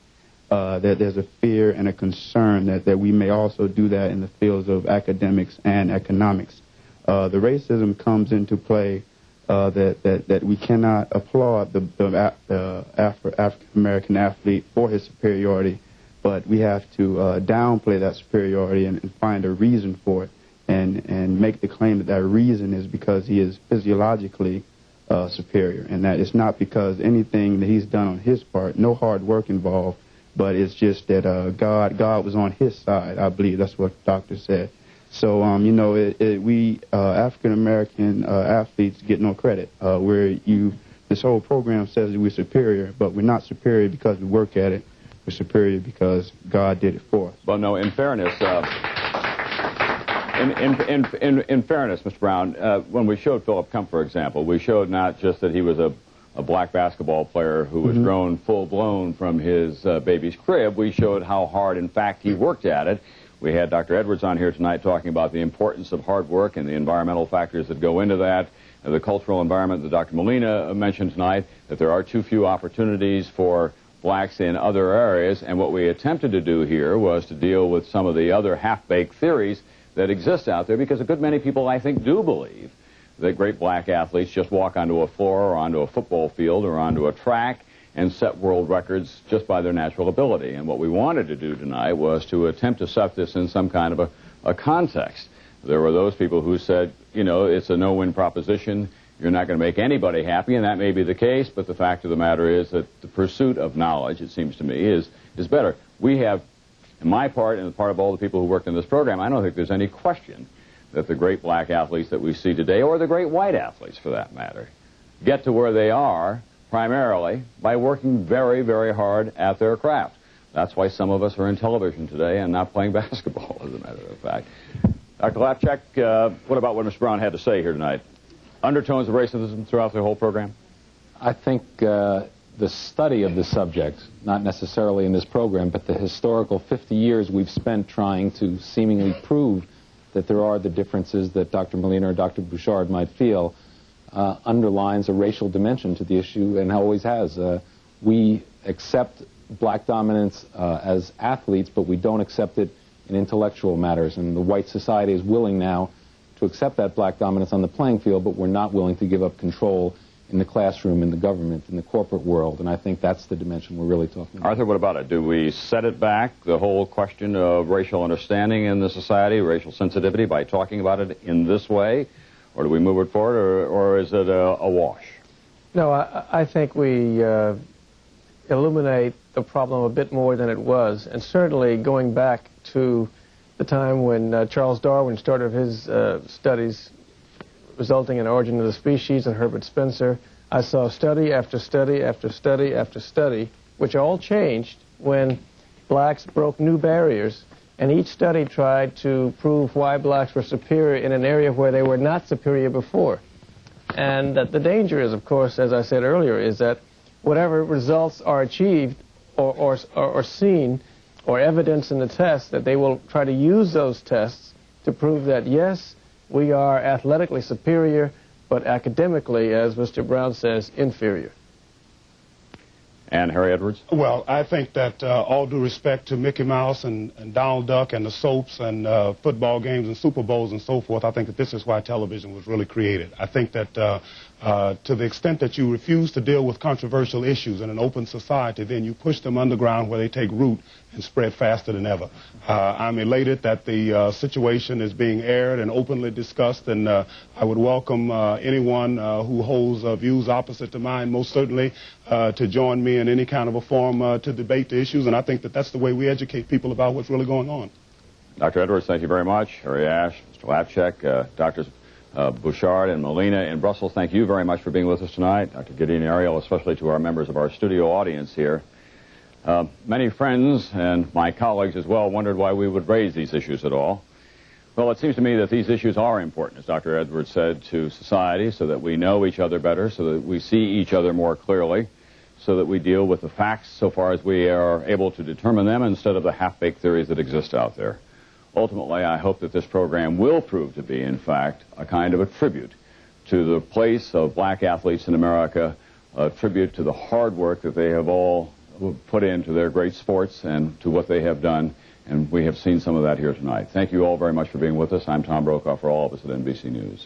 that there's a fear and a concern that we may also do that in the fields of academics and economics. The racism comes into play that we cannot applaud the African-American athlete for his superiority, but we have to downplay that superiority and find a reason for it and make the claim that reason is because he is physiologically superior, and that it's not because anything that he's done on his part, no hard work involved, but it's just that God was on his side. I believe that's what the doctor said. So, we African-American athletes get no credit. This whole program says that we're superior, but we're not superior because we work at it. We're superior because God did it for us. Well, no, in fairness, in fairness, Mr. Brown, when we showed Philip Kump, for example, we showed not just that he was a black basketball player who was grown full-blown from his baby's crib. We showed how hard, in fact, he worked at it. We had Dr. Edwards on here tonight talking about the importance of hard work and the environmental factors that go into that, the cultural environment that Dr. Molina mentioned tonight, that there are too few opportunities for blacks in other areas, and what we attempted to do here was to deal with some of the other half-baked theories that exist out there, because a good many people, I think, do believe that great black athletes just walk onto a floor or onto a football field or onto a track and set world records just by their natural ability. And what we wanted to do tonight was to attempt to set this in some kind of a context. There were those people who said, it's a no-win proposition. You're not going to make anybody happy, and that may be the case, but the fact of the matter is that the pursuit of knowledge, it seems to me, is better. We have In my part, and the part of all the people who worked in this program, I don't think there's any question that the great black athletes that we see today, or the great white athletes for that matter, get to where they are primarily by working very, very hard at their craft. That's why some of us are in television today and not playing basketball, as a matter of fact. Dr. Lapchak, what about what Mr. Brown had to say here tonight? Undertones of racism throughout the whole program? I think the study of the subject, not necessarily in this program, but the historical 50 years we've spent trying to seemingly prove that there are the differences that Dr. Molina or Dr. Bouchard might feel, underlines a racial dimension to the issue and always has. We accept black dominance as athletes, but we don't accept it in intellectual matters. And the white society is willing now to accept that black dominance on the playing field, but we're not willing to give up control in the classroom, in the government, in the corporate world. And I think that's the dimension we're really talking about. Arthur, what about it? Do we set it back, the whole question of racial understanding in the society, racial sensitivity, by talking about it in this way? Or do we move it forward, or is it a wash? No, I think we illuminate the problem a bit more than it was. And certainly going back to the time when Charles Darwin started his studies resulting in Origin of the Species and Herbert Spencer, I saw study after study after study after study, which all changed when blacks broke new barriers, and each study tried to prove why blacks were superior in an area where they were not superior before. And that the danger is, of course, as I said earlier, is that whatever results are achieved or seen or evidence in the test, that they will try to use those tests to prove that, yes, we are athletically superior, but academically, as Mr. Brown says, inferior. And Harry Edwards? Well, I think that all due respect to Mickey Mouse and Donald Duck and the soaps and football games and Super Bowls and so forth, I think that this is why television was really created. I think that to the extent that you refuse to deal with controversial issues in an open society, then you push them underground where they take root and spread faster than ever. I'm elated that the situation is being aired and openly discussed, and I would welcome anyone who holds views opposite to mine, most certainly, to join me in any kind of a forum to debate the issues, and I think that that's the way we educate people about what's really going on. Dr. Edwards, thank you very much. Harry Ash, Mr. Lapchak, Drs. Bouchard and Molina in Brussels, thank you very much for being with us tonight. Dr. Gideon, Ariel, especially to our members of our studio audience here. Many friends and my colleagues as well wondered why we would raise these issues at all. Well, it seems to me that these issues are important, as Dr. Edwards said, to society, so that we know each other better, so that we see each other more clearly, so that we deal with the facts so far as we are able to determine them instead of the half-baked theories that exist out there. Ultimately, I hope that this program will prove to be, in fact, a kind of a tribute to the place of black athletes in America, a tribute to the hard work that they have all put into their great sports and to what they have done, and we have seen some of that here tonight. Thank you all very much for being with us. I'm Tom Brokaw for all of us at NBC News.